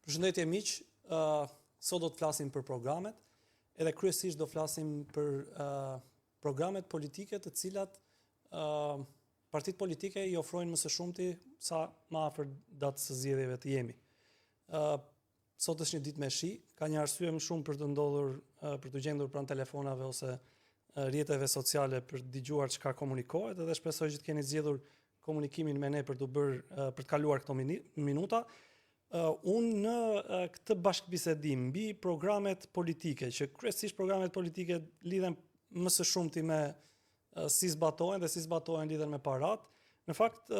Përshëndetje miq, sot do të flasim për programet, edhe kryesisht do flasim për programet politike të cilat partitë politike i ofrojnë më së shumti sa më afër datës së zgjedhjeve të jemi. Sot është një ditë me shi, ka një arsye më shumë për të ndodhur, për të gjendur pranë telefonave ose rrjeteve sociale për të dëgjuar çka komunikohet, edhe shpresoj që të keni zgjedhur komunikimin me ne për të kaluar këto minuta. Unë në këtë bashkëbisedim mbi programet politike, që kryesisht programet politike lidhen më së shumti me si zbatohen dhe si zbatohen lidhen me parat. Në fakt,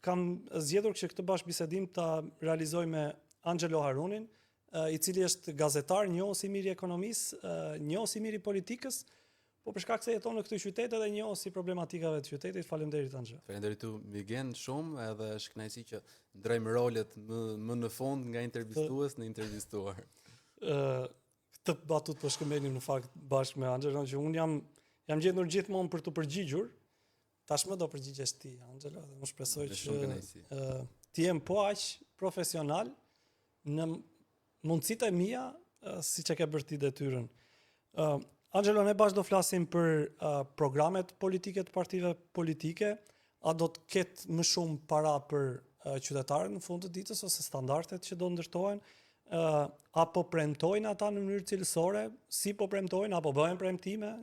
kam zgjedhur që këtë bashkëbisedim ta realizoj me Angelo Harunin, i cili është gazetar, njohës i mirë i ekonomisë, njohës i mirë i politikës, po për shkak se jeton në këtë qytet edhe njohës i problematikave të qytetit. Faleminderit Angelo. Faleminderit Migen shumë, edhe është kënaqësi që ndrojmë rolet më në fund nga intervistues në intervistuar. Këtë batut po shkëmbenim në fakt bashkë me Angelo, që unë jam gjendur gjithmonë për të përgjigjur. Tashmë do përgjigjesh ti, Angelo, dhe më shpresoj që ti jem po aq profesional në mundësitë e mia siç e ke bërë ti detyrën. Angelo, ne bashkë do flasim për programet politike të partive politike, a do të ketë më shumë para për qytetarët në fund të ditës ose standardet që do ndërtohen, apo premtojnë ata në mënyrë cilësore, si po premtojnë, apo bëhen premtime,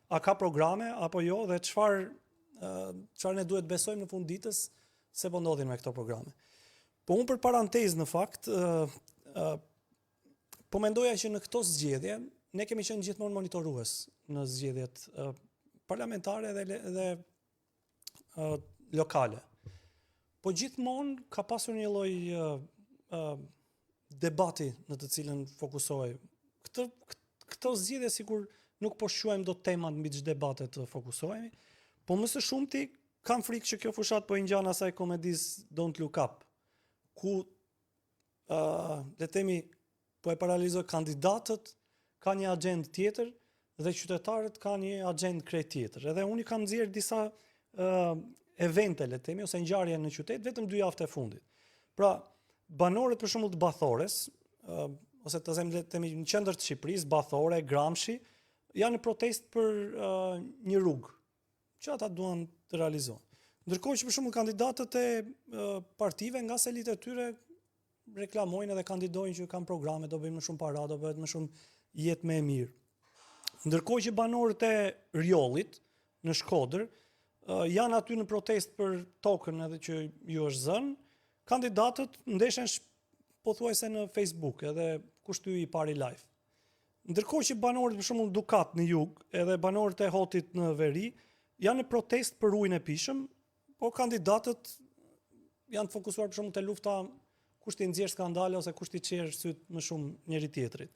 a ka programe apo jo, dhe çfarë ne duhet besojmë në fund ditës se po ndodhin me këto programe. Po unë për parantezë në fakt, po mendoja që në këto zgjedhje ne kemi qenë gjithmonë monitorues në zgjedhjet parlamentare dhe lokale. Po gjithmonë ka pasur një lloj debati në të cilën fokusohej. Këto zgjedhje sikur nuk po shquajmë dot temat mbi çdo debate të fokusohemi, po më së shumti kam frikë që kjo fushat po i ngjan asaj komedis Don't Look Up, ku le të themi po e paralizoj kandidatët, ka një agjendë tjetër dhe qytetarët kanë një agjendë krejt tjetër. Edhe unë kam nxjerrë disa evente, le të themi, ose ngjarje në qytet vetëm 2 javë të fundit. Pra, banorët për shembull të Bathores, ose të themi në qendër të Shqipërisë, Bathore, Gramshi, janë në protestë për një rrugë që ata duan të realizojnë. Ndërkohë që për shembull kandidatët e partive nga selit e tyre reklamojnë edhe kandidojnë që kanë programe, do bëjmë më shumë para, do bëhet më shumë jetë më e mirë. Ndërkohë që banorët e Rjollit në Shkodër janë aty në protestë për tokën edhe që ju është zënë, kandidatët ndeshen pothuajse në Facebook, edhe kushtyi i pari live. Ndërkohë që banorët për shembull Dukat në jug, edhe banorët e Hotit në Veri janë në protestë për ujin e pishëm, po kandidatët janë të fokusuar për shembull te lufta kush ti nxjerr skandale ose kush ti çerr syt më shumë njëri tjetrit.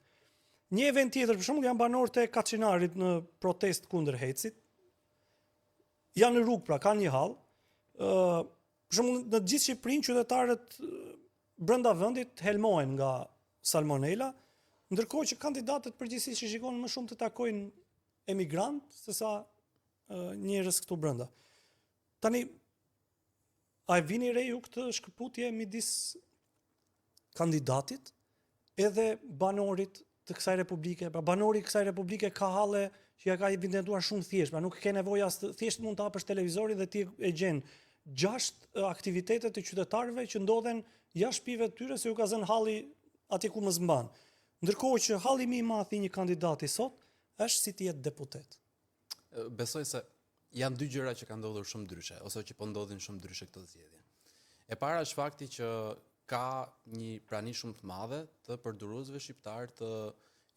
Një event tjetër, për shembull, janë banorët e Kaçinarit në protestë kundër hecit. Janë në rrugë, pra kanë një hall. Për shembull, në të gjithë Shqipërinë qytetarët brenda vendit helmohen nga salmonela, ndërkohë që kandidatët përgjithsisht shikojnë më shumë të takojnë emigrantë sesa njerëz këtu brenda. Tani, a e vini re ju këtë shkëputje midis kandidatit edhe banorit të kësaj republike? Pra banori i kësaj republike ka halle që ja ka evidentuar shumë thjesht, pra nuk ke nevojë as thjesht mund të hapësh televizorin dhe ti e gjen 6 aktivitete të qytetarëve që ndodhen jashtë shtëpive të tyre se ju ka zënë halli atje ku më zmban. Ndërkohë që halli më i madh i një kandidati sot është si të jetë deputet. Besoj se janë 2 gjëra që kanë ndodhur shumë ndryshe, ose që po ndodhin shumë ndryshe këto zgjedhje. E para është fakti që ka një prani shumë të madhe të përdoruesve shqiptar të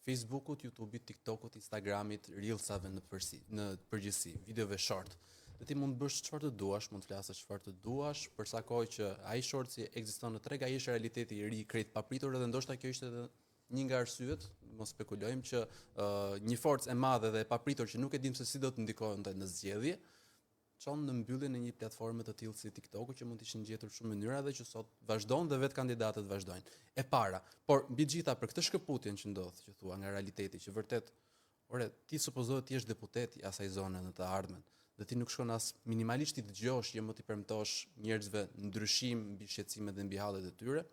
Facebookut, YouTubeit, TikTokut, Instagramit, Reelsave në përgjithësi, videove short. Dhe ti mund të bësh çfarë të duash, mund të flasësh çfarë të duash, për sa kohë që ai shortsi ekziston në treg, ai është realiteti i ri krejt papritur, dhe ndoshta kjo ishte edhe një nga arsyet, mos spekulojmë, që një forcë e madhe dhe e papritur që nuk e dim se si do të ndikojnë në zgjedhje, çon në mbylljen e një platforme të tillë si TikToku, që mund të ishin gjetur shumë mënyra dhe që sot vazhdon dhe vetë kandidatët vazhdojnë. E para, por mbi gjitha për këtë shkëputjen që ndodh, që thua nga realiteti, që vërtet, ti supozohet ti je deputet i asaj zone në të ardhmen, dhe ti nuk shkon as minimalisht ti dëgjosh, jo më ti premtosh njerëzve ndryshim mbi shqetësimet dhe mbi hallet e tyre,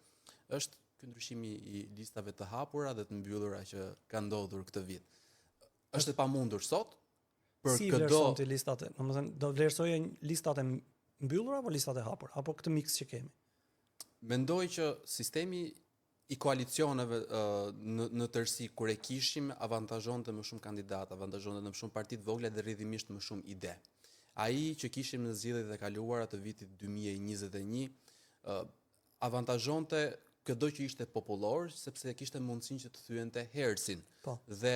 është ky ndryshimi i listave të hapura dhe të mbyllura që ka ndodhur këtë vit. Është e pamundur sot për si këdo vlerëson ti listat e, domethënë do vlerësoje listat e mbyllura apo listat e hapura, apo këtë mix që kemi? Mendoj që sistemi i koalicioneve në tërësi kur e kishim avantazhonte më shumë kandidat, avantazhonte më shumë parti të vogla dhe rrjedhimisht më shumë ide. Ai që kishim në zgjedhjet e kaluara të vitit 2021 avantazhonte çdo që ishte popullor sepse kishte mundësinë që të thyente hersin. Po. Dhe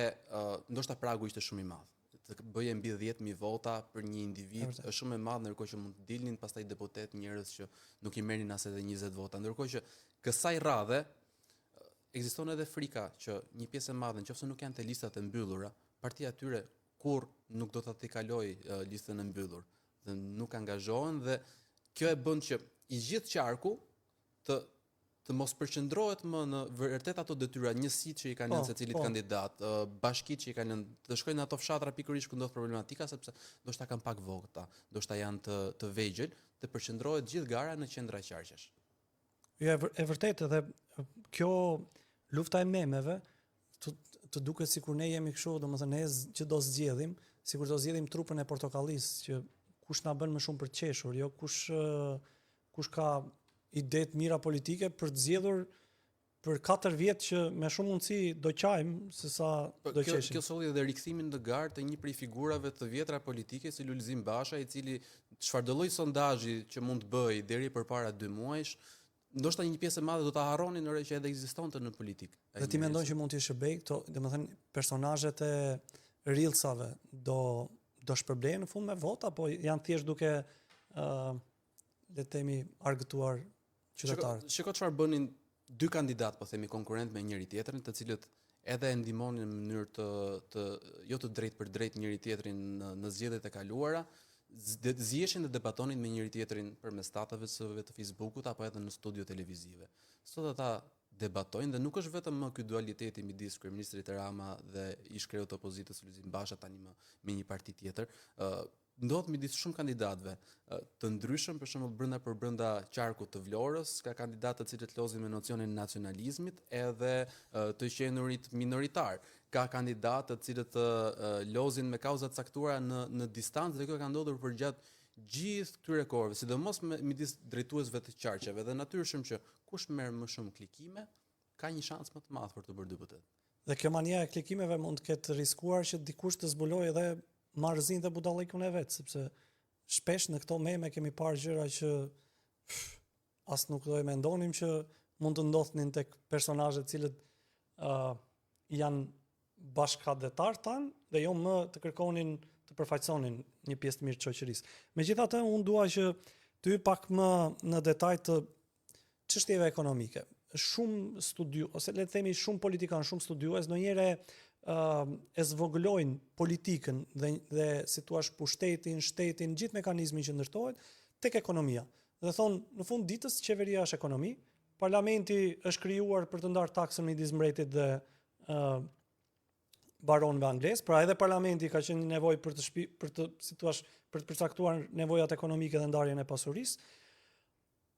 ndoshta pragu ishte shumë i madh. Të bëje mbi 10.000 vota për një individ është shumë e madh, ndërkohë që mund të dilnin pastaj deputet njerëz që nuk i merrnin as edhe 20 vota, ndërkohë që kësaj radhe ekziston edhe frika që një pjesë e madhe, nëse nuk janë të listat e mbyllura, partia atyre kur nuk do ta kaloj listën e mbyllur dhe nuk angazhohen dhe kjo e bën që i gjithë qarku të mos përqendrohet më në vërtet ato detyra, njësitë që i kanë lënë secilit kandidat, bashkitë që i kanë lënë, të shkojnë në ato fshatra pikërisht ku ndodh problematika sepse ndoshta kanë pak vota, ndoshta janë të vegjël, të përqendrohet gjithë gara në qendra qarqesh. Jo, e vërtet edhe kjo lufta e memeve të duket sikur ne jemi kështu, domethënë ne që do zgjedhim, sikur do zgjedhim trupën e portokallis, që kush na bën më shumë për të qeshur, jo kush ka ide të mira politike për të zgjedhur për 4 vjet që me shumë mundësi do qajmë se sa do qeshim. Kjo solli edhe rikthimin në garë të një prej figurave të vjetra politike si Lulzim Basha, i cili çfarëdo lloj sondazhi që mund të bëj deri përpara 2 muajsh, ndoshta një pjesë e madhe do ta harronin në që edhe ekzistonte në politikë. Dhe ti mendon që mund të shërbej këto, domethënë personazhet e rrillsave do shpërblejnë në fund me vota, apo janë thjesht duke le të themi argëtuar qytetarët? Shiko çfarë bënin 2 kandidat, po themi konkurrent me njëri tjetrin, të cilët edhe e ndihmonin në mënyrë jo të drejtë për drejtë njëri tjetrin në zgjedhjet e kaluara, ziheshin dhe debatonin me njëri tjetrin përmes statave të Facebookut apo edhe në studio televizive. Sot ata debatojnë dhe nuk është vetëm më ky dualiteti midis kryeministrit Rama dhe ish-kreut të opozitës Lulzim Basha tani me një parti tjetër. Ndodh midis shumë kandidatëve të ndryshëm, për shembull brenda qarkut të Vlorës, ka kandidatë të cilët lozin me nocionin e nacionalizmit edhe të qenurit minoritar. Ka kandidatë të cilët lozin me kauza të caktuara në distancë dhe kjo ka ndodhur përgjatë gjithë këtyre kohëve, sidomos midis drejtuesve të qarqeve dhe natyrshëm që kush merr më shumë klikime ka një shans më të madh për të bërë deputet. Dhe kjo mania e klikimeve mund të ketë riskuar që dikush të zbulojë edhe marrëzinë dhe budallikun e vet, sepse shpesh në këto meme kemi parë gjëra që as nuk do e mendonim që mund të ndodhnin tek personazhe të cilët janë bashkëdhetar tan dhe jo më të kërkonin të përfaqësonin një pjesë të mirë të shoqërisë. Megjithatë, unë dua që ty pak më në detaj të çështjeve ekonomike. Shumë ose le të themi shumë politikanë, shumë studiues ndonjëherë e zvogëlojnë politikën dhe si thua pushtetin, shtetin, gjithë mekanizmin që ndërtohet tek ekonomia. Dhe thonë, në fund ditës qeveria është ekonomi, parlamenti është krijuar për të ndarë taksën midis mbretit dhe baronëve anglez, pra edhe parlamenti ka qenë një nevojë për të përcaktuar nevojat ekonomike dhe ndarjen e pasurisë.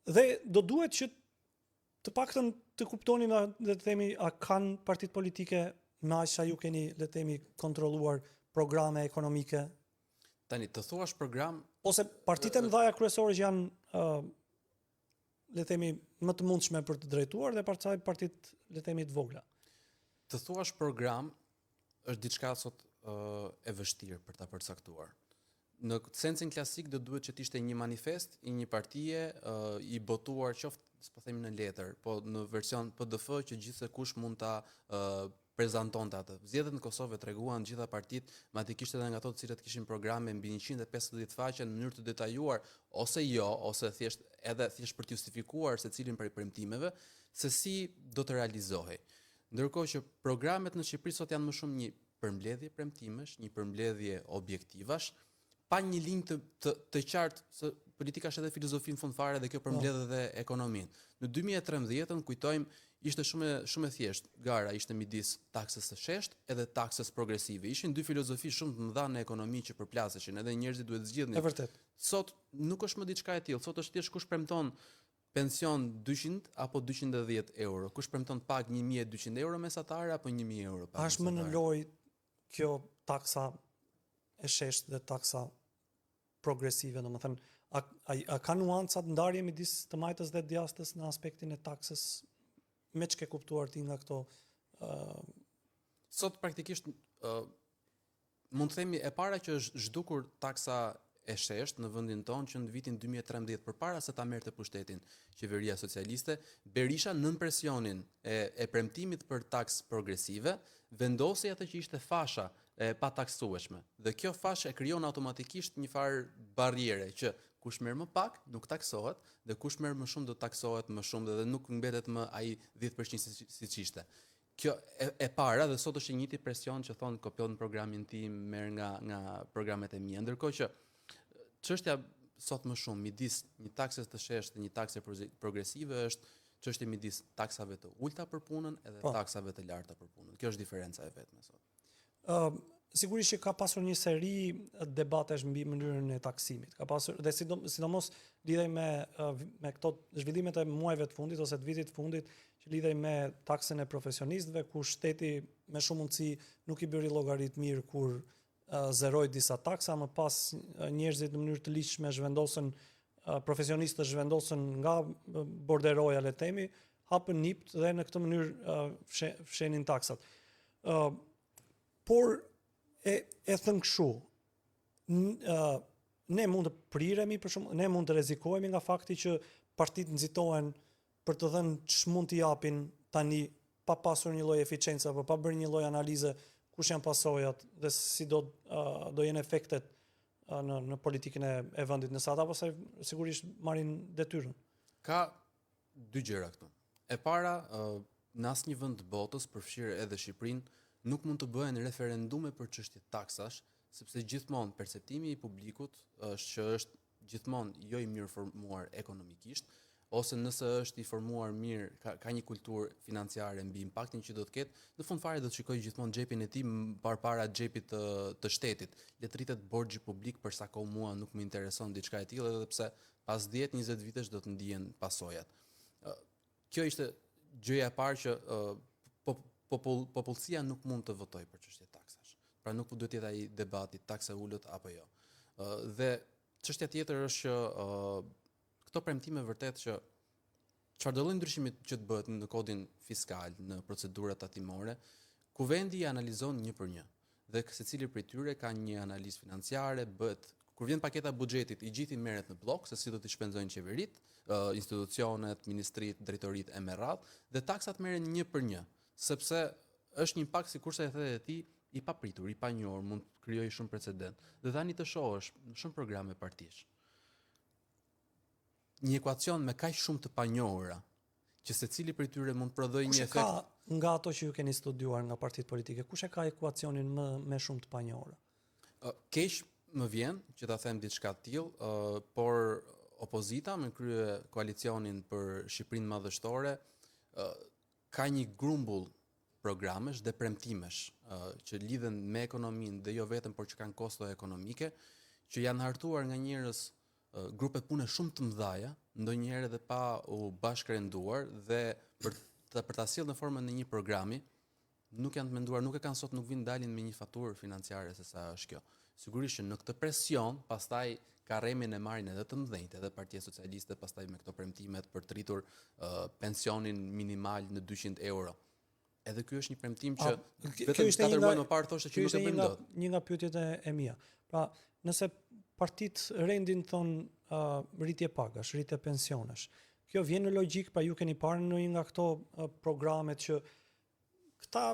Dhe do duhet që të paktën të kuptonin dhe të themi a kanë partitë politike me aq sa ju keni le të themi kontrolluar programe ekonomike. Tani të thuash program ose partitë e mëdha kryesore që janë le të themi më të mundshme për të drejtuar dhe partitë le të themi të vogla. Të thuash program është diçka sot e vështirë për ta përcaktuar. Në sensin klasik do duhet që të ishte një manifest i një partie i botuar qoftë po themi në letër, po në version PDF që gjithsekush mund ta prezantonte atë. Zgjedhjet në Kosovë treguan gjitha partitë, madje kishte edhe nga ato të cilët kishin programe mbi 150 faqe në mënyrë të detajuar ose jo, ose thjesht për të justifikuar secilin prej premtimeve se si do të realizohej. Ndërkohë që programet në Shqipëri sot janë më shumë një përmbledhje premtimesh, një përmbledhje objektivash, pa një linjë të qartë se politika është edhe filozofi në fund fare dhe kjo përmbledh edhe ekonominë. Në 2013 kujtojmë ishte shumë e thjeshtë. Gara ishte midis taksës së sheshtë edhe taksës progresive. Ishin 2 filozofi shumë të mëdha në ekonomi që përplaseshin, edhe njerëzit duhet zgjidhnin. E vërtet. Sot nuk është më diçka e tillë, sot është thjesht kush premton pension 200 apo 210 euro? Kush premton të pag 1200 euro mesatare apo 1000 euro pag? A është më në lojë kjo taksa e sheshtë dhe taksa progresive, domethënë a ka nuancat ndarje midis të majtës dhe djastës në aspektin e taksës, me ç'ke kuptuar ti nga këto Sot praktikisht mund të themi e para që është zhdukur taksa e sheshtë në vendin tonë që në vitin 2013 përpara se ta merrte pushtetin qeveria socialiste, Berisha nën presionin e premtimit për taks progresive vendosi atë që ishte fasha e pataksueshme. Dhe kjo fashë e krijon automatikisht një farë barriere që kush merr më pak nuk taksohet dhe kush merr më shumë do taksohet më shumë dhe nuk mbetet më ai 10% siç ishte. Kjo e para dhe sot është një njëjti presion që thonë kopjon programin tim, merr nga programet e mia. Ndërkohë që çështja sot më shumë midis një takse të sheshtë dhe një takse progresive është çështja midis taksave të ulta për punën edhe taksave të larta për punën. Kjo është diferenca e vetme sot. Sigurisht që ka pasur një seri debatesh mbi mënyrën e taksimit. Ka pasur dhe sidomos lidhej me këto zhvillimet e muajve të fundit ose të vitit të fundit që lidhej me taksën e profesionistëve, ku shteti me shumë mundësi nuk i bëri llogarit mirë kur zeroi disa taksa, më pas njerëzit në mënyrë të ligjshme zhvendosën, profesionistët zhvendosën nga borderoja le themi, hapën nipt dhe në këtë mënyrë fshenin taksat. Por e thënë kështu, ne mund të priremi, për shumë, ne mund të rrezikohemi nga fakti që partitë nxitohen për të dhënë ç'mund t'i japin tani pa pasur një lloj eficiencë apo pa bërë një lloj analize kush janë pasojat dhe si do jenë efektet në politikën e vendit, nëse ata pastaj sigurisht marrin detyrën. Ka dy gjëra këtu. E para, në asnjë vend të botës, përfshirë edhe Shqipërinë, nuk mund të bëhen referendume për çështje taksash, sepse gjithmonë perceptimi i publikut është që është gjithmonë jo i mirë formuar ekonomikisht, ose nëse është i formuar mirë, ka një kulturë financiare mbi impaktin që do të ketë, në fund fare do të shikojë gjithmonë xhepin e tij përpara xhepit të shtetit. Le të rritet borxhi publik për sa kohë mua nuk më intereson diçka e tillë, edhe pse pas 10-20 vitesh do të ndihen pasojat. Kjo ishte gjëja e parë që popullsia nuk mund të votojë për çështje taksash. Pra nuk duhet të jetë ai debati taksa ulët apo jo. Dhe çështja tjetër është që këto premtime vërtet që çfarë do lloj ndryshimi që të bëhet në kodin fiskal, në procedurat tatimore, kuvendi i analizon një për një. Dhe secili prej tyre ka një analizë financiare, bëhet kur vjen paketa buxhetit, i gjithë merret në blok se si do t'i shpenzojnë qeveritë, institucionet, ministritë, drejtoritë e me radhë, dhe taksat merren një për një, sepse është një impakt sikurse e the ti i papritur, i panjohur, mund të krijojë shumë precedent. Dhe tani të shohësh në shumë programe partish. Një ekuacion me kaq shumë të panjohura, që secili prej tyre mund të prodhojë një efekt. Ka nga ato që ju keni studiuar nga partitë politike, kush e ka ekuacionin me shumë të panjohura? Keq më vjen që ta them diçka të tillë, por opozita me krye koalicionin për Shqipërinë madhështore ka një grumbull programesh dhe premtimesh që lidhen me ekonominë dhe jo vetëm, por që kanë kosto ekonomike, që janë hartuar nga njerëz grupe pune shumë të mëdha, ndonjëherë edhe pa u bashkërenduar, dhe për ta sjellë në formën e një programi, nuk janë të menduar, nuk e kanë sot, nuk vinë dalin me një faturë financiare se sa është kjo. Sigurisht që në këtë presion, pastaj ka rremin e marrin edhe të mëdhenjtë, edhe Partia Socialiste pastaj me këto premtimet për të rritur pensionin minimal në 200 euro. Edhe ky është një premtim që vetëm 4 muaj më parë thoshte që nuk e bëjmë dot. Një nga pyetjet e mia. Pra, nëse partitë rendin thon rritje pagash, rritje pensionesh, kjo vjen në logjik, pra ju keni parë në një nga këto programet që këta,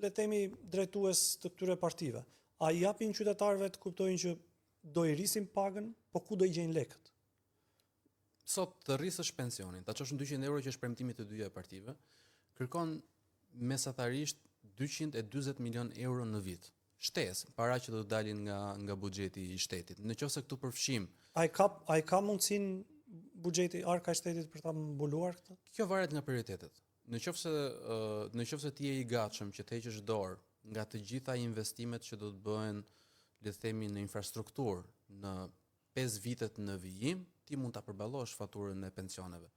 le të themi, drejtues të këtyre partive, a i japin qytetarëve të kuptojnë që do i rrisin pagën, po ku do i gjejnë lekët? Sot të rrisësh pensionin, ta çosh në 200 euro që është premtimi të dyja partive, kërkon mesatarisht 240 milion euro në vit. Shtesë, para që do të dalin nga buxheti i shtetit. Nëse këtu përfshim, a i ka mundësinë buxheti arka i shtetit për ta mbuluar këtë? Kjo varet nga prioritetet. Nëse ti je i gatshëm që të heqësh dorë nga të gjitha investimet që do të bëhen, le të themi, në infrastrukturë, në 5 vitet në vijim, ti mund ta përballosh faturën e pensioneve.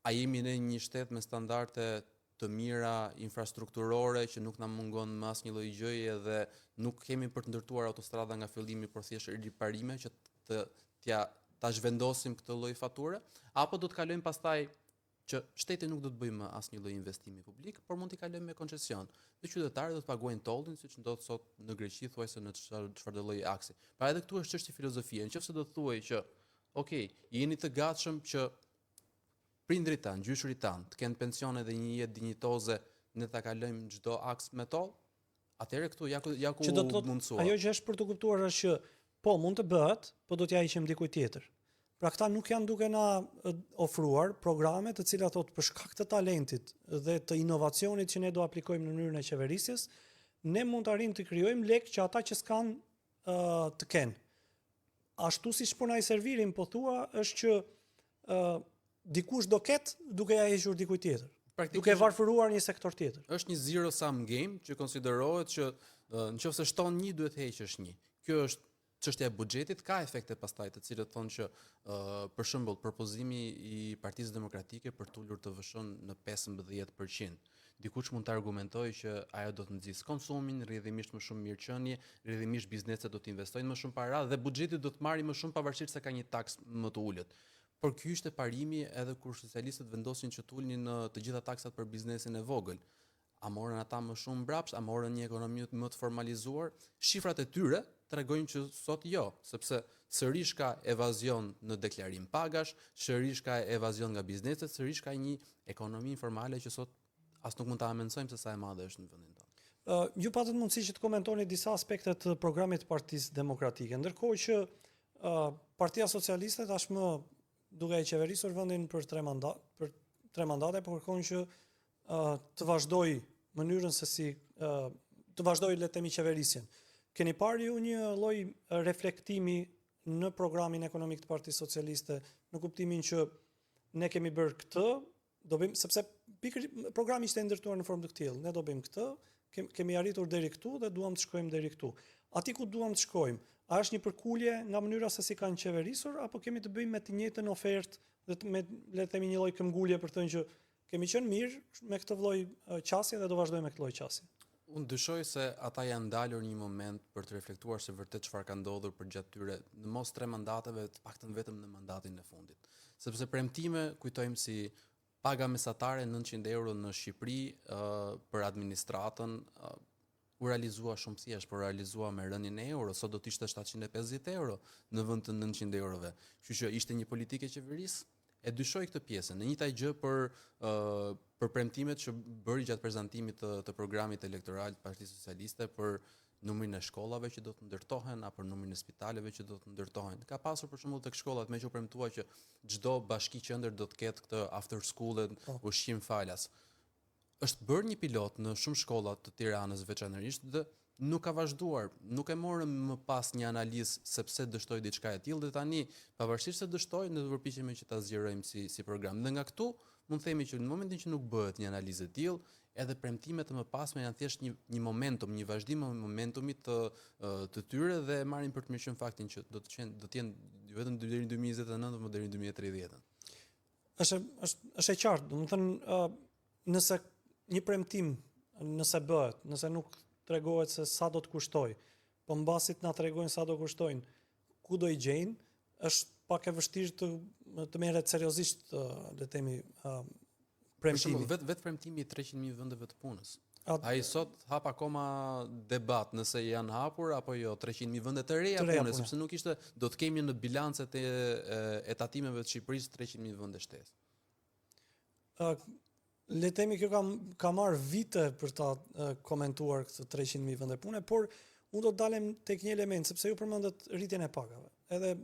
A jemi në një shtet me standarde të mira infrastrukturore që nuk na mungon më asnjë lloj gjëje dhe nuk kemi për të ndërtuar autostrada nga fillimi, por thjesht riparime që ta zhvendosim këtë lloj fature, apo do të kalojmë pastaj që shteti nuk do të bëjë më asnjë lloj investimi publik, por mund t'i kalojmë me koncesion. Dhe qytetarët do të paguajnë tollin siç ndodh sot në Greqi, thuajse në çfarëdo lloj aksi. Pra edhe këtu është çështje filozofie. Nëse do të thuaj që, okay, jeni të gatshëm që prindrit tanë, gjyshrit tanë, të kenë pensione dhe një jetë dinjitoze, ne ta kalojmë çdo aks me toll, atëherë këtu ja ku që do të thotë, mundsuar. ajo që është për të kuptuar është që po mund të bëhet, po do t'ja hiqim dikujt tjetër. Pra këta nuk janë duke na ofruar programe të cilat thotë për shkak të talentit dhe të inovacionit që ne do aplikojmë në mënyrën e qeverisjes, ne mund të arrijmë të krijojmë lek që ata që s'kan të kenë. Ashtu siç po na i servirin, po thua, është që dikush do ketë duke ja hequr dikujt tjetër. Duke varfëruar një sektor tjetër. Është një zero sum game që konsiderohet që nëse shton një duhet heqësh një. Kjo është çështja e buxhetit, ka efekte pastaj të cilët thonë që për shembull propozimi i Partisë Demokratike për të ulur TVSH-n në 15%. Dikush mund të argumentojë që ajo do të nxjisë konsumin, rrjedhimisht më shumë mirëqenie, rrjedhimisht bizneset do të investojnë më shumë para dhe buxheti do të marrë më shumë pavarësisht se ka një taks më të ulët. Por ky ishte parimi edhe kur socialistët vendosin që të ulnin në të gjitha taksat për biznesin e vogël. A morën ata më shumë mbrapsht, a morën një ekonomi më të formalizuar? Shifrat e tyre tregojnë që sot jo, sepse sërish ka evazion në deklarim pagash, sërish ka evazion nga bizneset, sërish ka një ekonomi informale që sot as nuk mund ta amendsojmë se sa e madhe është në vendin tonë. Ju patët mundësi që të komentoni disa aspekte të programit të Partisë Demokratike, ndërkohë që Partia Socialiste tashmë duke e qeverisur vendin për 3 mandate, por kërkojnë që të vazhdoj mënyrën se si të vazhdoj le të themi qeverisjen. Keni parë ju një lloj reflektimi në programin ekonomik të Partisë Socialiste në kuptimin që ne kemi bërë këtë, do bëjmë sepse programi ishte ndërtuar në formë të tillë, ne do bëjmë këtë, kemi arritur deri këtu dhe duam të shkojmë deri këtu. Aty ku duam të shkojmë, a është një përkulje nga mënyra se si kanë qeverisur apo kemi të bëjmë me të njëjtën ofertë dhe me le të themi një lloj këmbgulje për të thënë që kemi qenë mirë me këtë lloj qasje dhe do vazhdojmë me këtë lloj qasje. Unë dyshoj se ata janë dalur një moment për të reflektuar se vërtet çfarë ka ndodhur përgjatë tyre në mos 3 mandateve, të paktën vetëm në mandatin e fundit. Sepse premtime kujtojmë si paga mesatare 900 euro në Shqipëri për administratën u realizua shumë thjesht, por realizua me rënien e euro, sot do të ishte 750 euro në vend të 900 eurove. Kështu që ishte një politikë e qeverisë. E dyshoj këtë pjesën. Në njëjtaj gjë për premtimet që bëri gjatë prezantimit të programit elektoral të Partisë Socialiste për numrin e shkollave që do të ndërtohen apo numrin e spitaleve që do të ndërtohen. Ka pasur për shembull tek shkollat me që u premtua që çdo bashki qendër do të ketë këtë after school ushqim falas. Është bërë një pilot në shumë shkolla të Tiranës veçanërisht dhe nuk ka vazhduar, nuk e morëm më pas një analizë sepse dështoi diçka e tillë dhe tani pavarësisht se dështoi ne do përpiqemi që ta zgjerojmë si program. Dhe nga këtu mund themi që në momentin që nuk bëhet një analizë e tillë, edhe premtimet e mëpasme janë thjesht një momentum, një vazhdim i momentumit të tyre dhe marrin për të mirëqen faktin që do të jenë vetëm deri në 2029 apo deri në 2030. Është e qartë, domethënë nëse një premtim nëse bëhet, nëse nuk tregohet se sa do të kushtoj, po mbasi na tregojnë sa do kushtojnë, ku do i gjejnë, është pak e vështirë të merret seriozisht le të themi premtimi. Për shembull, vetë premtimi i 300.000 vendeve të punës. Ai sot hap akoma debat nëse janë hapur apo jo 300.000 vende të reja pune, sepse nuk ishte do të kemi në bilancet e tatimeve të Shqipërisë 300.000 vende shtesë. Le të themi kjo ka marrë vite për ta komentuar këtë 300.000 vende pune, por unë do të dalem tek një element sepse ju përmendet rritjen e pagave, edhe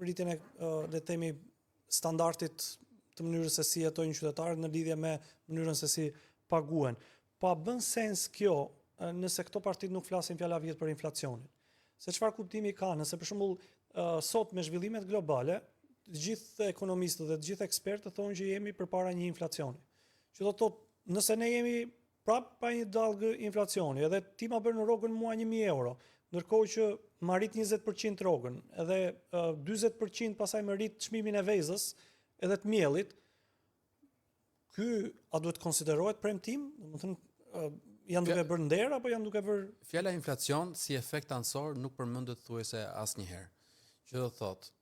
rritjen e le të themi standardit të mënyrës se si jetojnë qytetarët në lidhje me mënyrën se si paguhen. Pa bën sens kjo nëse këto partit nuk flasin fjala vjet për inflacionin. Se çfarë kuptimi ka nëse për shembull sot me zhvillimet globale, të gjithë ekonomistët dhe të gjithë ekspertët thonë që jemi përpara një inflacioni. Që do të thotë, nëse ne jemi prapë pa një dallgë inflacioni, edhe ti ma bërë në rrogën mua 1.000 euro, ndërkohë që më arrit 20% rogën, edhe 40% pasaj më rrit çmimin e vezës edhe të miellit, ky a duhet konsiderohet premtim? Domethënë janë duke bërë nder apo janë duke bërë Fjala inflacion si efekt ansor nuk përmendet thuajse asnjëherë. Që do thotë,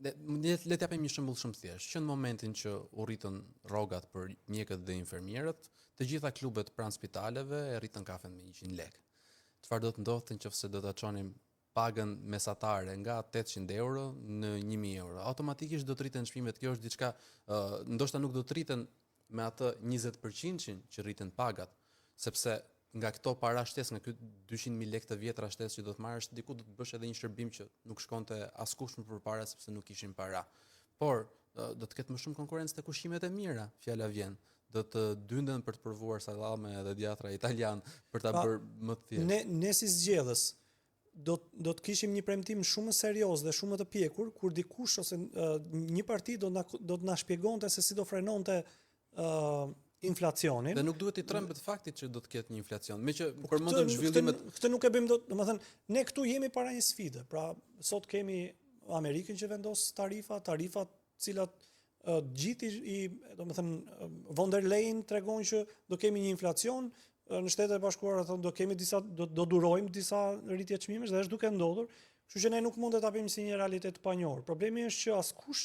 le të japim një shembull shumë thjesht, që në momentin që u rritën rrogat për mjekët dhe infermierët, të gjitha klubet pranë spitaleve e rritën kafen me 100 lekë. Çfarë do të ndodhte nëse do ta çonim pagën mesatare nga 800 euro në 1000 euro? Automatikisht do të rriten çmimet. Kjo është diçka, ndoshta nuk do të rriten me atë 20% që rriten pagat, sepse nga këto para shtesë, nga ky 200.000 lekë të vjetra shtesë që do të marrësh, diku do të bësh edhe një shërbim që nuk shkonte askush më përpara sepse nuk kishin para. Por do të ketë më shumë konkurrencë te ushqimet e mira, fjala vjen. Do të dynden për të provuar sallame dhe djatra italian për ta bërë më të thjeshtë. Ne si zgjedhës do të kishim një premtim shumë më serioz dhe shumë më të pjekur kur dikush ose një parti do të na shpjegonte se si do frenonte inflacionin. Dhe nuk duhet i trembet faktit që do të ketë një inflacion. Meqë përmendëm zhvillimet. Këtë nuk e bëjmë dot, domethënë ne këtu jemi para një sfide. Pra sot kemi Amerikën që vendos tarifat cilat gjithë domethënë von der Leyen tregon që do kemi një inflacion, në Shtetet e Bashkuara thonë do kemi do durojmë disa rritje çmimesh dhe është duke ndodhur, kështu që ne nuk mund të ta bëjmë si një realitet të panjohur. Problemi është që askush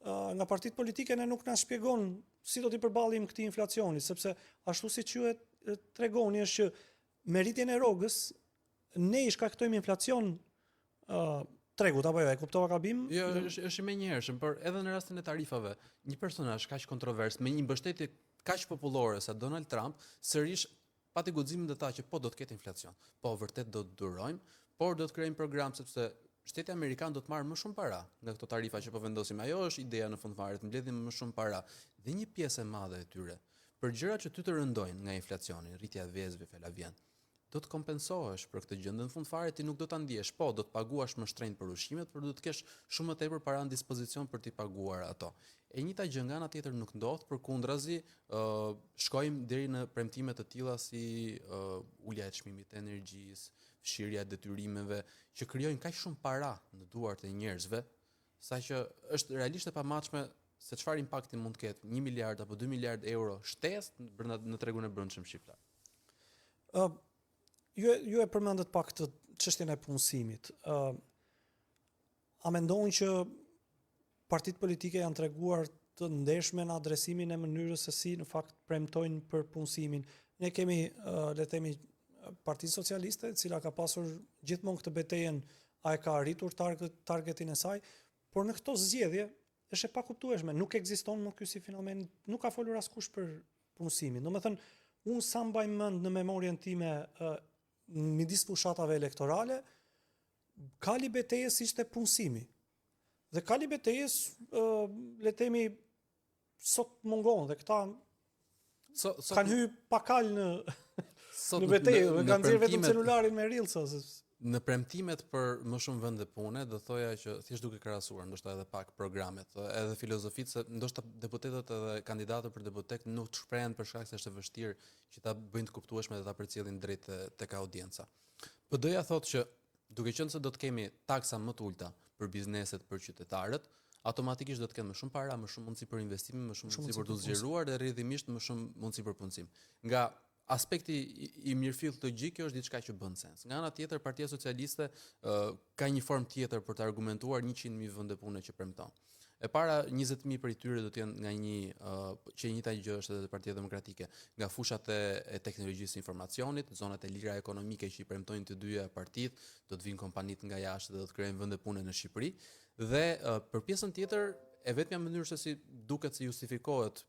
nga partitë politike ne nuk na shpjegon si do t'i përballim këtij inflacioni, sepse ashtu siç ju e tregoni është që me rritjen e rrogës ne i shkaktojmë inflacion tregut apo jo, e kuptova gabim? Jo, është më njëhershëm, por edhe në rastin e tarifave, një personazh kaq kontrovers me një mbështetje kaq popullore sa Donald Trump, sërish pati guximin të ta që po do të ketë inflacion. Po vërtet do të durojmë, por do të krijojmë program sepse Shteti Amerikan do të marrë më shumë para nga këto tarifa që po vendosim. Ajo është ideja në fund fare, të mbledhim më shumë para. Dhe një pjesë e madhe e tyre, për gjërat që ty të rëndojnë nga inflacioni, rritja e vezëve, fjala vjen, do të kompensohesh për këtë gjë. Në fund fare ti nuk do ta ndjesh, po do të paguash më shtrenjtë për ushqimet, por do të kesh shumë më tepër para në dispozicion për t'i paguar ato. E njëjta gjë nga ana tjetër nuk ndodh, përkundrazi, shkojmë deri në premtime të tilla si ulja e çmimit të energjisë, fshirja e detyrimeve që krijojnë kaq shumë para në duart e njerëzve, saqë është realisht e pamatshme se çfarë impakti mund të ketë 1 miliard apo 2 miliard euro shtesë në tregun e brendshëm shqiptar. Ju e përmendët pak të çështjen e punësimit. A mendoni që partitë politike janë treguar të ndershme në adresimin e mënyrës se si në fakt premtojnë për punësimin? Ne kemi, le të themi, Partinë Socialiste, e cila ka pasur gjithmonë këtë betejën, a e ka arritur targetin e saj, por në këto zgjedhje është e pakuptueshme, nuk ekziston më ky si fenomen, nuk ka folur askush për punësimin. Domethënë, unë sa mbaj mend në memorien time midis fushatave elektorale, kali betejës ishte punësimi. Dhe kali betejës, le të themi, sot mungon dhe këta kanë hyrë pakal në në betejë, kanë nxjerrë vetëm celularin me Reels. Në premtimet për më shumë vende pune, do thoja që thjesht duke krahasuar, ndoshta edhe pak programet, edhe filozofitë, se ndoshta deputetët edhe kandidatët për deputet nuk shprehen për shkak se është e vështirë që ta bëjnë të kuptueshme dhe ta përcjellin drejt tek audienca. PD-ja thotë që duke qenë se do të kemi taksa më të ulta për bizneset, për qytetarët, automatikisht do të kenë më shumë para, më shumë mundësi për investime, më shumë mundësi për të zgjeruar dhe rrjedhimisht më shumë mundësi për punësim. Nga aspekti i mirëfillt logjik, kjo është diçka që bën sens. Nga ana tjetër, Partia Socialiste ka një formë tjetër për të argumentuar 100.000 vende pune që premton. E para 20.000 prej tyre do të jenë nga që njëjta gjë është edhe Partia Demokratike, nga fushat e teknologjisë së informacionit, zonat e lira ekonomike që i premtojnë të dyja partitë, do të vinë kompanitë nga jashtë dhe do të krijojnë vende pune në Shqipëri. Dhe për pjesën tjetër, e vetmja mënyrë se si duket se justifikohet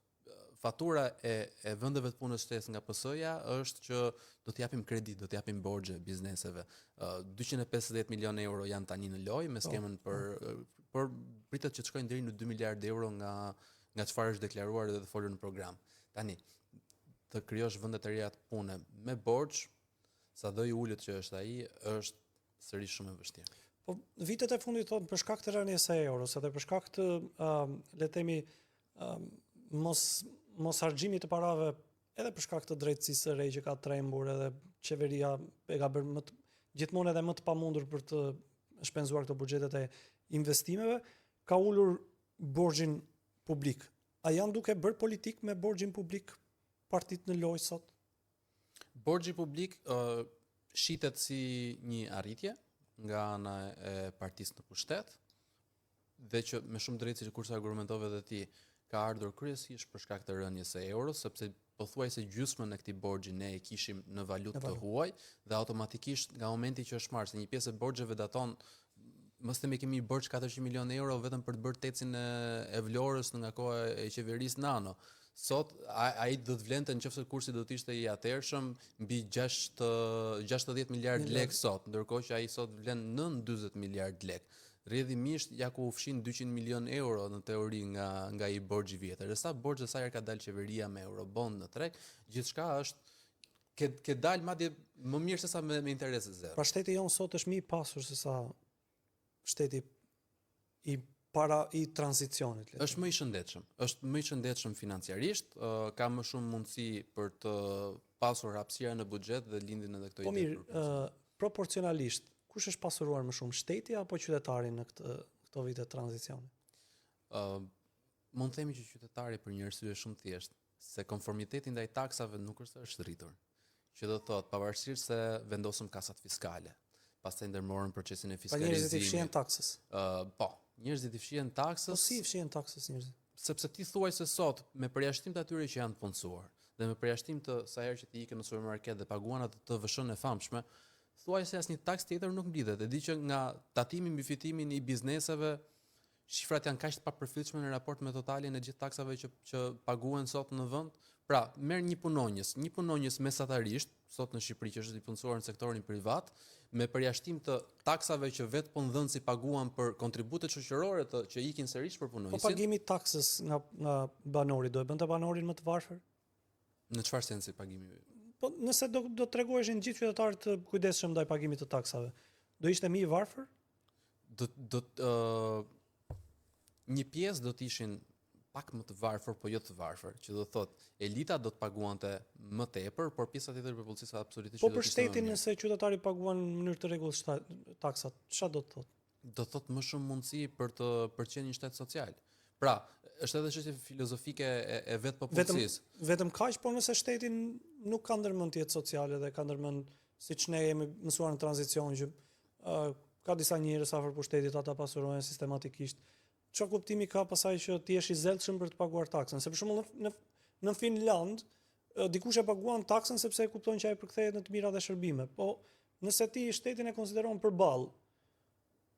fatura e vendeve të punës shtesë nga PS-ja është që do të japim kredi, do të japim borxhe bizneseve. 250 milion euro janë tani në lojë me skemën por pritet që të shkojnë deri në 2 miliard euro nga çfarë është deklaruar dhe folur në program. Tani të krijosh vende të reja të pune me borxh, sado i ulët që është ai, është sërish shumë e vështirë. Po vitet e fundit thonë për shkak të rënies së euros, edhe për shkak të le të themi mos harxhimit të parave, edhe për shkak të drejtësisë së re që ka trembur, edhe qeveria e ka bërë gjithmonë edhe më të pamundur për të shpenzuar këto buxhetet e investimeve, ka ulur borxhin publik. A janë duke bërë politik me borxhin publik partitë në lojë sot? Borxhi publik shitet si një arritje nga ana e partisë në pushtet, dhe që me shumë drejtësi kurse argumentove dhe ti, ka ardhur kryesisht për shkak të rënies së euros, sepse pothuajse gjysmën e këtij borxhi ne e kishim në valutë të huaj dhe automatikisht nga momenti që është marrë se një pjesë e borxheve daton, mos themi kemi borxh 400 milionë euro vetëm për të bërë tecin e Vlorës nga koha e qeverisë Nano. Sot ai do të vlente nëse kursi do të ishte i atërshëm mbi 60 miliard lek sot, ndërkohë që ai sot vlen nën 40 miliard lek. Rrjedhimisht ja ku fshin 200 milion euro në teori nga i borxhi vjetër. Dhe sa borxh sa herë ka dalë qeveria me eurobond në treg, gjithçka është ke dalë madje më mirë se sa me interese zero. Pra shteti jon sot është më i pasur se sa shteti i tranzicionit. Është më i shëndetshëm. Është më i shëndetshëm financiarisht, ka më shumë mundësi për të pasur hapësira në buxhet dhe lindin edhe këto ide. Po mirë, proporcionalisht, kush është pasuruar më shumë, shteti apo qytetari në këto vite tranzicioni? Mund të themi që qytetari për një arsye shumë thjeshtë, se konformiteti ndaj taksave nuk është rritur. Që do të thotë, pavarësisht se vendosëm kasat fiskale, pastaj ndërmorën procesin e fiskalizimit. Pa njerëzit i fshihen taksës. Po, njerëzit i fshihen taksës. Po si i fshihen taksës njerëzit? Sepse ti thuaj se sot me përjashtim të atyre që janë të punësuar dhe me përjashtim të sa herë që ti ikën në supermarket dhe paguan atë të TVSH-n e famshme, thuaj se asnjë taks tjetër nuk mblidhet. E di që nga tatimi mbi fitimin i bizneseve, shifrat janë kaq të papërfillshme në raport me totalin e gjithë taksave që paguhen sot në vend. Pra, merr një punonjës mesatarisht, sot në Shqipëri që është i punësuar në sektorin privat, me përjashtim të taksave që vetë punëdhënësi paguan për kontributet shoqërore që ikin sërish për punonjësit. Po pagimi i taksës nga banori do e bënte banorin më të varfër? Në çfarë sensi pagimi? Po nëse do treguheshin gjithë qytetarët të kujdesshëm ndaj pagimit të taksave, do ishte më i varfër? Një pjesë do të ishin pak më të varfër, po jo të varfër, që do thotë elita do të paguante më tepër, por pjesa tjetër e popullsisë absolutisht po për shtetin nëse qytetari paguan në mënyrë të rregullshme taksat, çfarë do të thotë? Do thotë më shumë mundësi për të qenë një shtet social. Pra, është edhe çështje filozofike e vetë popullsisë. Vetëm kaq, por nëse shteti nuk ka ndërmend jetë sociale dhe ka ndërmend siç ne jemi mësuar në tranzicion që ka disa njerëz afër pushtetit ata pasurohen sistematikisht. Çfarë kuptimi ka pasaj që ti je i zellshëm për të paguar taksën? Se për shembull në Finland dikush e paguan taksën sepse e kupton që ai përkthehet në të mira dhe shërbime. Po nëse ti shtetin e konsideron përballë,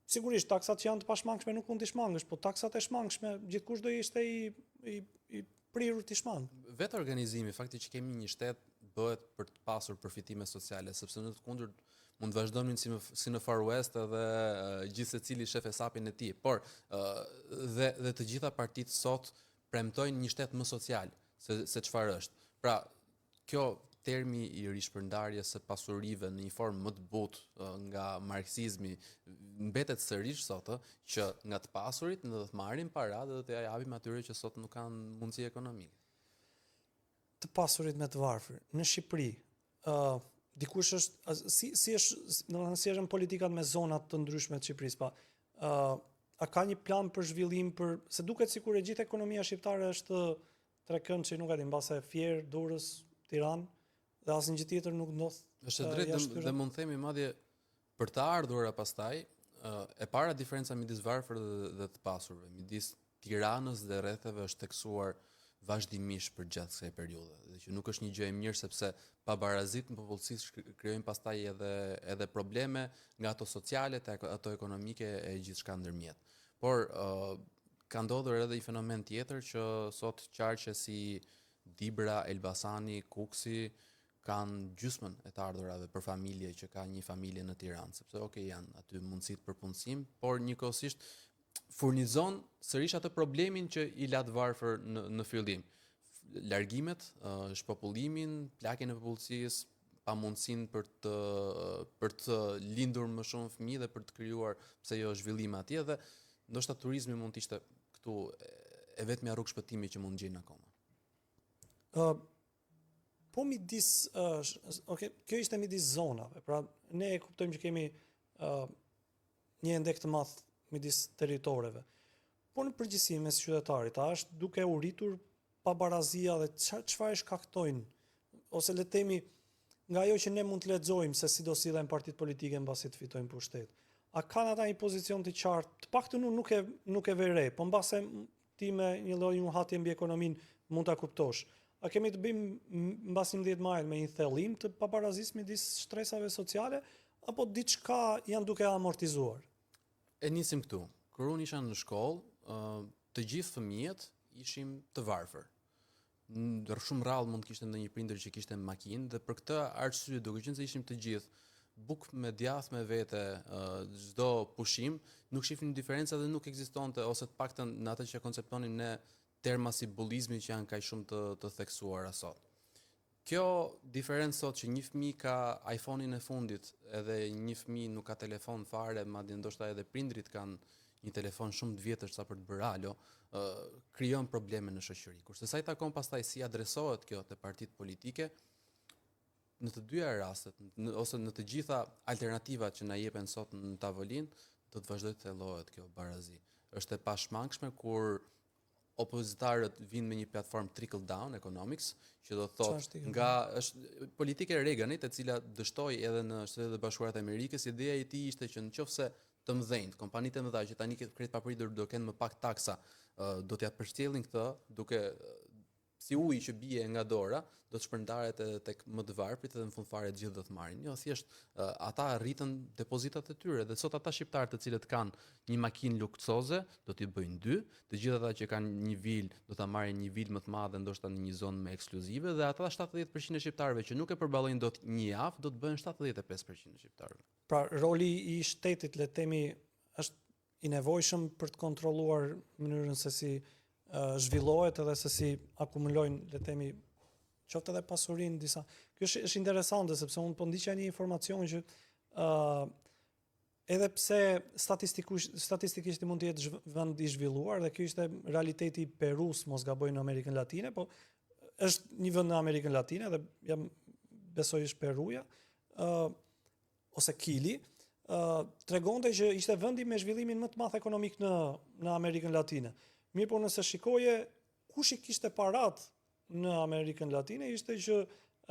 sigurisht taksat që janë të pashmangshme nuk mund të shmangësh, po taksat e shmangshme gjithkush do ishte i prirur të shmang. Vetë organizimi, fakti që kemi një shtet bëhet për të pasur përfitime sociale, sepse në të kundërt mund të vazhdonin si në Far West edhe gjithë secili shef hesapin e tij, por dhe të gjitha partitë sot premtojnë një shtet më social se çfarë është. Pra, kjo termi i rishpërndarjes së pasurive në një formë më të butë nga marksizmi mbetet sërish sot që nga të pasurit ne do të marrim para dhe do t'ia japim atyre që sot nuk kanë mundësi ekonomike. Të pasurit me të varfër në Shqipëri, dikush është si është në politikat me zonat të ndryshme të Shqipërisë, pa a ka një plan për zhvillim se duket sikur e gjithë ekonomia shqiptare është trekënd që nuk e di mbase Fier, Durrës, Tiranë dhe asnjë gjë tjetër nuk ndodh. Është drejt dhe mund të themi madje për të ardhura pastaj e para diferenca midis varfërve dhe të pasurve, midis Tiranës dhe rrethave është theksuar vazhdimisht për gjatë kësaj periudhe, dhe që nuk është një gjë e mirë sepse pabarazit në popullsisë krijojnë pastaj edhe probleme nga ato sociale te ato ekonomike e gjithçka ndërmjet. Por ka ndodhur edhe i fenomen tjetër që sot qarqe si Dibra, Elbasani, Kuksi kanë gjysmën e të ardhurave për familje që ka një familje në Tiranë, sepse janë aty mundësitë për punësim, por njëkohësisht furnizon sërish atë problemin që i lat varfër në fillim. Largimet, shpopullimin, plagjen e popullsisë, pamundësinë për të lindur më shumë fëmijë dhe për të krijuar pse jo zhvillim atje, dhe ndoshta turizmi mund të ishte këtu e vetmja rrugë shpëtimi që mund gjejnë akoma. Po midis, kjo ishte midis zonave. Pra ne e kuptojmë që kemi një endek të madh midis territoreve. Po në përgjithësi mes qytetarit, a është duke u rritur pabarazia dhe çfarë shkaktojnë, ose le të themi nga ajo që ne mund të lexojmë se si do sillen partitë politike mbasi të fitojnë pushtet. A kanë ata një pozicion të qartë? Të paktën unë nuk e vere, po mbase ti me një lloj njohatje mbi ekonominë mund ta kuptosh. A kemi të bëjmë mbas 11 majit me një thellim të pabarazisë midis shtresave sociale apo diçka janë duke amortizuar? E nisim këtu. Kur unë isha në shkollë, të gjithë fëmijët ishim të varfër. Shumë rrallë mund kishte ndonjë prindër që kishte makinë dhe për këtë arsye, duke qenë se ishim të gjithë buk me djath me vete, çdo pushim, nuk shifnin diferenca dhe nuk ekzistonte, ose të paktën në atë që konceptonin ne terma si bullizmi që janë kaq shumë të theksuara sot. Kjo diferencë sot që një fëmijë ka iPhone-in e fundit edhe një fëmijë nuk ka telefon fare, madje ndoshta edhe prindrit kanë një telefon shumë të vjetër sa për të bërë alo, krijon probleme në shoqëri. Kurse sa i takon pastaj si adresohet kjo te partitë politike, në të dyja rastet, ose në të gjitha alternativat që na jepen sot në tavolinë, do të vazhdojë të thellohet kjo barazi. Është e pashmangshme kur opozitarët vinë me një platformë trickle down economics, që do të thotë nga është politika e Reaganit, e cila dështoi edhe në Shtetet e Bashkuara të Amerikës, ideja e tij ishte që nëse të mëdhenjt, kompanitë e mëdha që tani krejt papritur do kenë më pak taksa, do t'ja përcjellin këtë duke si uji që bie nga dora, do të shpërndaret edhe tek më të varfrit edhe në fund fare të gjithë do të marrin. Jo, thjesht ata rritën depozitat e tyre dhe sot ata shqiptarët të cilët kanë një makinë luksoze do t'i bëjnë 2, të gjithë ata që kanë një vil do ta marrin një vil më të madhe ndoshta në një zonë më ekskluzive dhe ata 70% e shqiptarëve që nuk e përballojnë dot një javë do të bëhen 75% e shqiptarëve. Pra roli i shtetit, le të themi, është i nevojshëm për të kontrolluar mënyrën se si zhvillohet edhe se si akumulojnë, le të themi, qoftë edhe pasurinë disa. Kjo është interesante sepse unë po ndiqja një informacion që edhe pse statistikisht mund të jetë vend i zhvilluar dhe kjo ishte realiteti i Perus, mos gaboj, në Amerikën Latine, po është një vend në Amerikën Latine dhe jam besoj është Peruja, ose Kili, tregonte që ishte vendi me zhvillimin më të madh ekonomik në Amerikën Latine. Mirë, po nëse shikoje kush i kishte parat në Amerikën Latine, ishte që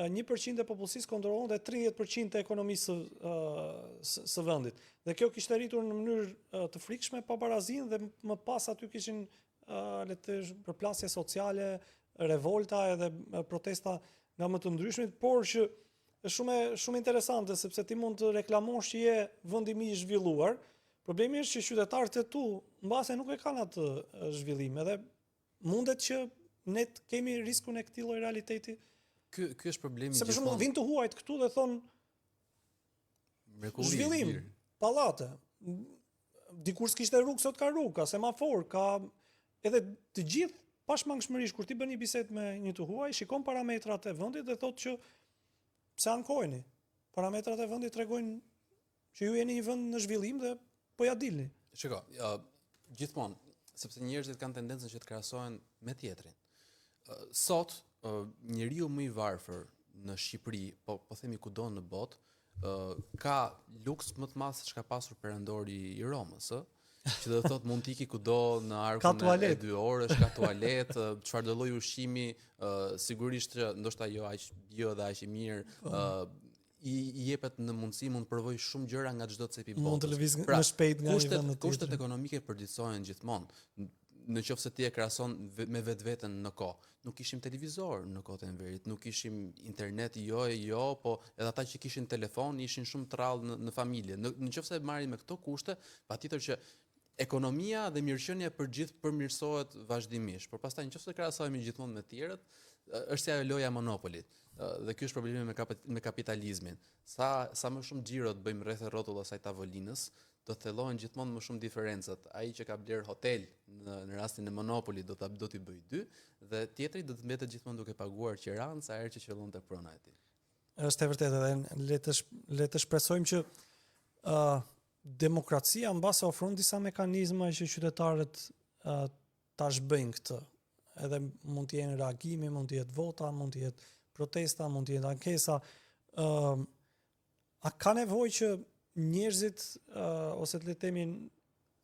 1% e popullsisë kontrollonte 30% e ekonomisë së vendit. Dhe kjo kishte rritur në mënyrë të frikshme pabarazinë dhe më pas aty kishin le të thësh përplasje sociale, revolta edhe protesta nga më të ndryshmit, por që është shumë interesante sepse ti mund të reklamosh që je vendi më i zhvilluar. Problemi është që qytetarët e tu mbase nuk e kanë atë zhvillim, edhe mundet që ne kemi riskun e këtij lloji realiteti. Ky është problemi. Se për shembull vinë të huajt këtu dhe thon zhvillim, pallate. Dikur s'kishte rrugë, sot ka rrugë, ka semafor, ka edhe të gjithë pashmangshmërisht kur ti bën një bisedë me një të huaj, shikon parametrat e vendit dhe thotë që pse ankojeni. Parametrat e vendit tregojnë që ju jeni një vend në zhvillim dhe po ja dilni. Shiko, gjithmonë, sepse njerëzit kanë tendencën që të krahasohen me tjetrin. Sot, njeriu më i varfër në Shqipëri, po themi kudo në botë, ka luks më të madh se çka pasur perandori i Romës, që do të thotë mund të iki kudo në arkun e 2 orësh, ka tualet, çfarëdo lloj ushqimi, sigurisht që ndoshta jo aq bio dhe aq i mirë, i jepet në mundësi, mund të provoj shumë gjëra nga çdo cep i botës. Mund të lëviz më shpejt nga një vend në tjetër. Kushtet ekonomike përditësohen gjithmonë. Në qoftë se ti e krahason me vetveten në kohë, nuk kishim televizor në kohët e Enverit, nuk kishim internet, po edhe ata që kishin telefon ishin shumë të rrallë në familje. Në qoftë se marrim me këto kushte, patjetër që ekonomia dhe mirëqenia për gjithë përmirësohet vazhdimisht, por pastaj nëse krahasohemi gjithmonë me të tjerët, është si ajo loja monopolit. Dhe ky është problemi me kapitalizmin. Sa më shumë xhiro të bëjmë rreth rrotull asaj tavolinës, do të thellohen gjithmonë më shumë diferencat. Ai që ka bler hotel në rastin e monopolit do t'i bëj 2 dhe tjetri do të mbetet gjithmonë duke paguar qiran sa herë që qëllonte prona e tij. Është e vërtetë dhe le të shpresojmë që demokracia mbase ofron disa mekanizma që qytetarët ta zhbëjnë këtë. Edhe mund të jenë reagimi, mund të jetë vota, mund të jetë protesta, mund të jetë ankesa. A ka nevojë që njerëzit ose të le të themi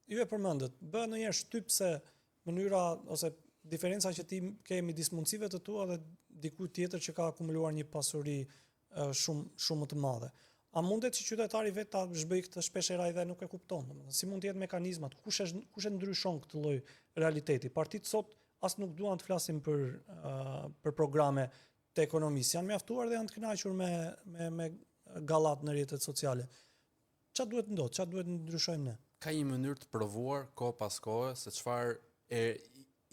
ju e përmendët, bëhet ndonjëherë shtyp se mënyra ose diferenca që ti ke midis mundësive të tua dhe dikujt tjetër që ka akumuluar një pasuri shumë më të madhe. A mundet që qytetari vetë ta zhbëj këtë shpeshherë dhe nuk e kupton? Domethënë, si mund të jetë mekanizmat? Kush e ndryshon këtë lloj realiteti? Partitë sot as nuk duan të flasin për programe të ekonomisë. Janë mjaftuar dhe janë të kënaqur me gallat në rrjetet sociale. Çfarë duhet ndodhë? Çfarë duhet ndryshojmë ne? Ka një mënyrë të provuar kohë pas kohe se çfarë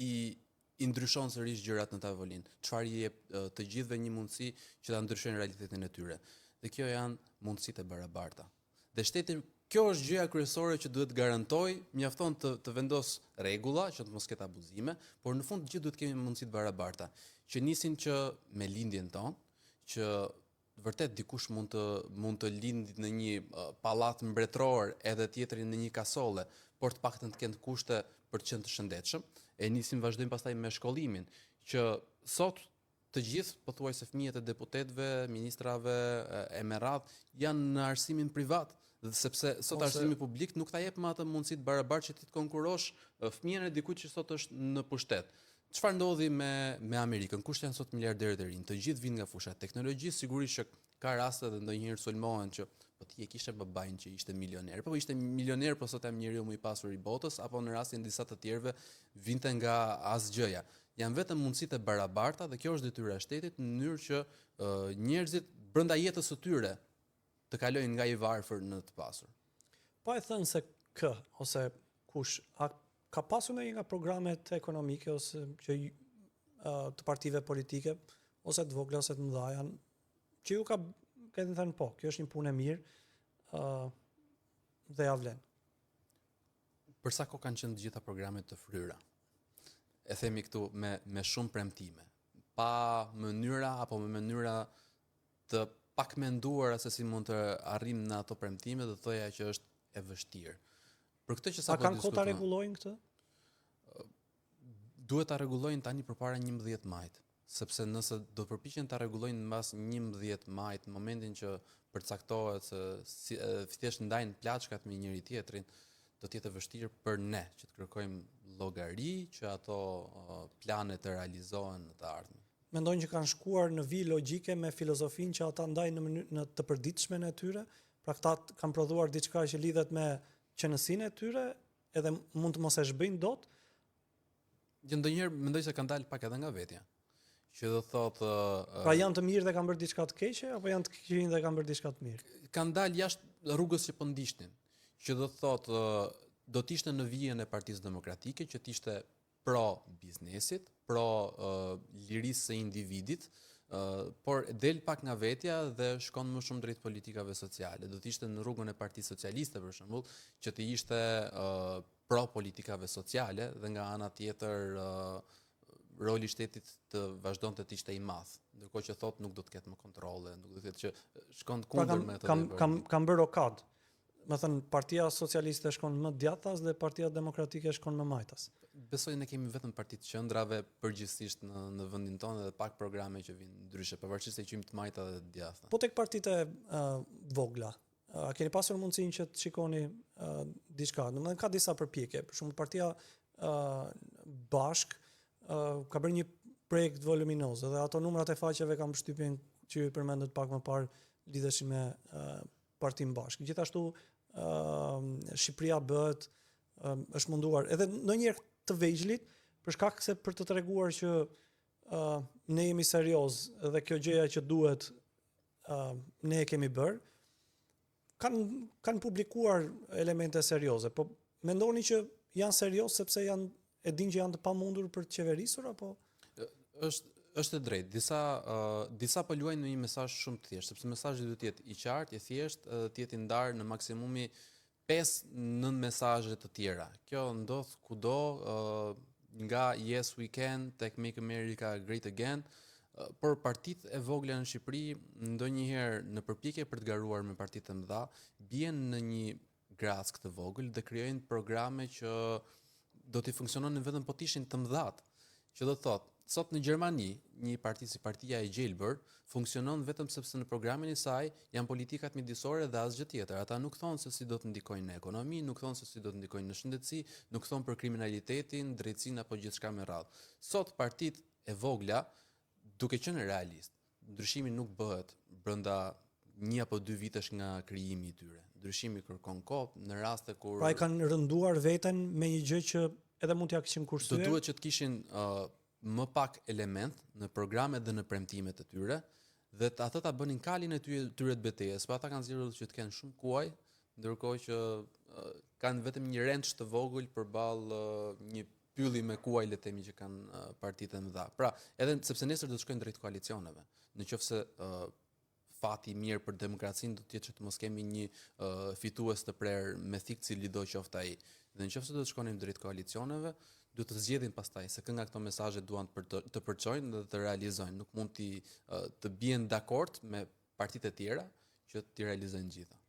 i ndryshon sërish gjërat në tavolinë. Çfarë i jep të gjithëve një mundësi që ta ndryshojnë realitetin e tyre. Dhe kjo janë mundësitë e barabarta. Dhe shteti, kjo është gjëja kryesore që duhet garantoj, mjafton të vendos rregulla që të mos ketë abuzime, por në fund gjithë duhet kemi mundësitë barabarta, që nisin që me lindjen tonë, që vërtet dikush mund të lindë në një pallat mbretëror edhe tjetri në një kasole, por të paktën të kenë kushte për të qenë të shëndetshëm. E nisim vazhdojmë pastaj me shkollimin, që sot të gjithë pothuajse fëmijët e deputetëve, ministrave e me radhë janë në arsimin privat, sepse sot arsimi publik nuk ta jep më atë mundësi të barabartë që ti të konkurosh fëmijën e dikujt që sot është në pushtet. Çfarë ndodhi me Amerikën? Kush janë sot miliarderët e rinj? Të gjithë vinë nga fusha e teknologjisë, sigurisht që ka raste dhe ndonjëherë sulmohen që po ti e kishe babain që ishte milioner, po ishte milioner, po sot jam njeriu më i pasur i botës, apo në rastin disa të tjerëve vinte nga asgjëja. Janë vetëm mundësitë e barabarta dhe kjo është detyra e shtetit në mënyrë që njerëzit brenda jetës së tyre të kalojnë nga i varfër në të pasur. Pa e thënë se ose kush ka pasur ndonjë nga programet ekonomike ose që të partive politike ose të vogla ose të mëdha që ju keni thënë po, kjo është një punë e mirë dhe ja vlen. Për sa kohë kanë qenë të gjitha programet të fryra? E themi këtu me shumë premtime, pa mënyra apo me mënyra të pak menduara se si mund të arrijmë në ato premtime, do thoya që është e vështirë. Për këtë që sapo kanë kohë ta rregullojnë këtë? Duhet ta rregullojnë tani përpara 11 majit, sepse nëse do të përpiqen ta rregullojnë mbas 11 majit, në momentin që përcaktohet se thjesht ndajnë plaçkat me njëri tjetrin, do të jetë vështirë për ne që të kërkojmë llogari që ato plane të realizohen në të ardhmen. Mendojnë që kanë shkuar në vijë logjike me filozofinë që ata ndajnë në të përditshmen e tyre, pra këta kanë prodhuar diçka që lidhet me qenësinë e tyre, edhe mund të mos e zhbëjnë dot. Ndonjëherë mendoj se kanë dalë pak edhe nga vetja. Që do thotë pra janë të mirë dhe kanë bërë diçka të keqe apo janë të këqij dhe kanë bërë diçka të mirë? Kanë dalë jashtë rrugës që po ndiqnin. Që do thotë do të ishte në vijën e Partisë Demokratike, që të ishte pro biznesit, pro lirisë së individit, por del pak nga vetja dhe shkon më shumë drejt politikave sociale. Do të ishte në rrugën e Partisë Socialiste për shembull, që të ishte pro politikave sociale dhe nga ana tjetër roli i shtetit të vazhdonte të ishte i madh, ndërkohë që thotë nuk do të ketë më kontrolle, nuk do të ketë që shkon kundër me ato. Kam bërë rokad. Më thënë, Partia Socialiste shkon më djathtas dhe Partia Demokratike shkon më majtas. Besoj ne kemi vetëm partitë qendrave përgjithsisht në vendin tonë dhe pak programe që vinë ndryshe, pavarësisht se qymë të majta dhe të djathta. Po tek partitë vogla, a keni pasur mundësinë që të shikoni diçka? Domethënë ka disa përpjekje, për shembull Partia Bashk ka bërë një projekt voluminoz dhe ato numrat e faqeve kam përshtypjen që ju përmendët pak më parë lidheshin me Partin Bashk. Gjithashtu Shqipëria bëhet është munduar edhe ndonjëherë të vegjëlit për shkak se për të treguar që ne jemi serioz dhe kjo gjëja që duhet ne e kemi bërë, kanë publikuar elemente serioze, po mendoni që janë serioz sepse e din që janë të pamundur për të qeverisur apo? Është e drejtë. Disa po luajnë në një mesazh shumë të thjeshtë, sepse mesazhi duhet të jetë i qartë, i thjeshtë, të jetë i ndarë në maksimumi 5-9 mesazhe të tjera. Kjo ndodh kudo, nga Yes We Can tek Make America Great Again, por partitë e vogla në Shqipëri ndonjëherë në përpjekje për të garuar me partitë e mëdha, bien në një grack të vogël dhe krijojnë programe që do të funksiononin vetëm po të ishin të mëdhat. Që do të thotë, sot në Gjermani, një parti si partia e gjelbër funksionon vetëm sepse në programin e saj janë politikat midisore dhe asgjë tjetër. Ata nuk thonë se si do të ndikojnë në ekonomi, nuk thonë se si do të ndikojnë në shëndetësi, nuk thonë për kriminalitetin, drejtësinë apo gjithçka me radhë. Sot partitë e vogla, duke qenë realist, ndryshimi nuk bëhet brenda 1 apo 2 vitesh nga krijimi i tyre. Ndryshimi kërkon kohë në raste kur Pra i kanë rënduar veten me një gjë që edhe mund t'ja kishin do kursyer. duhet që të kishin më pak element në programet dhe në premtimet e tyre dhe ato ta bënin kalin e tyre të betejës. Pa ata kanë zgjedhur që të kenë shumë kuaj, ndërkohë që kanë vetëm një renç të vogël përballë një pylli me kuaj, le të themi, që kanë partitë e mëdha. Pra, edhe sepse nesër do të shkojnë drejt koalicioneve. Nëse fati i mirë për demokracinë do të jetë që të mos kemi një fitues të prerë me thik cili do qoftë ai. Dhe nëse do të shkonim drejt koalicioneve, do të zgjedhin pastaj se kë nga këto mesazhe duan të përçojnë dhe të realizojnë. Nuk mund të bien dakord me partitë e tjera që t'i realizojnë gjitha.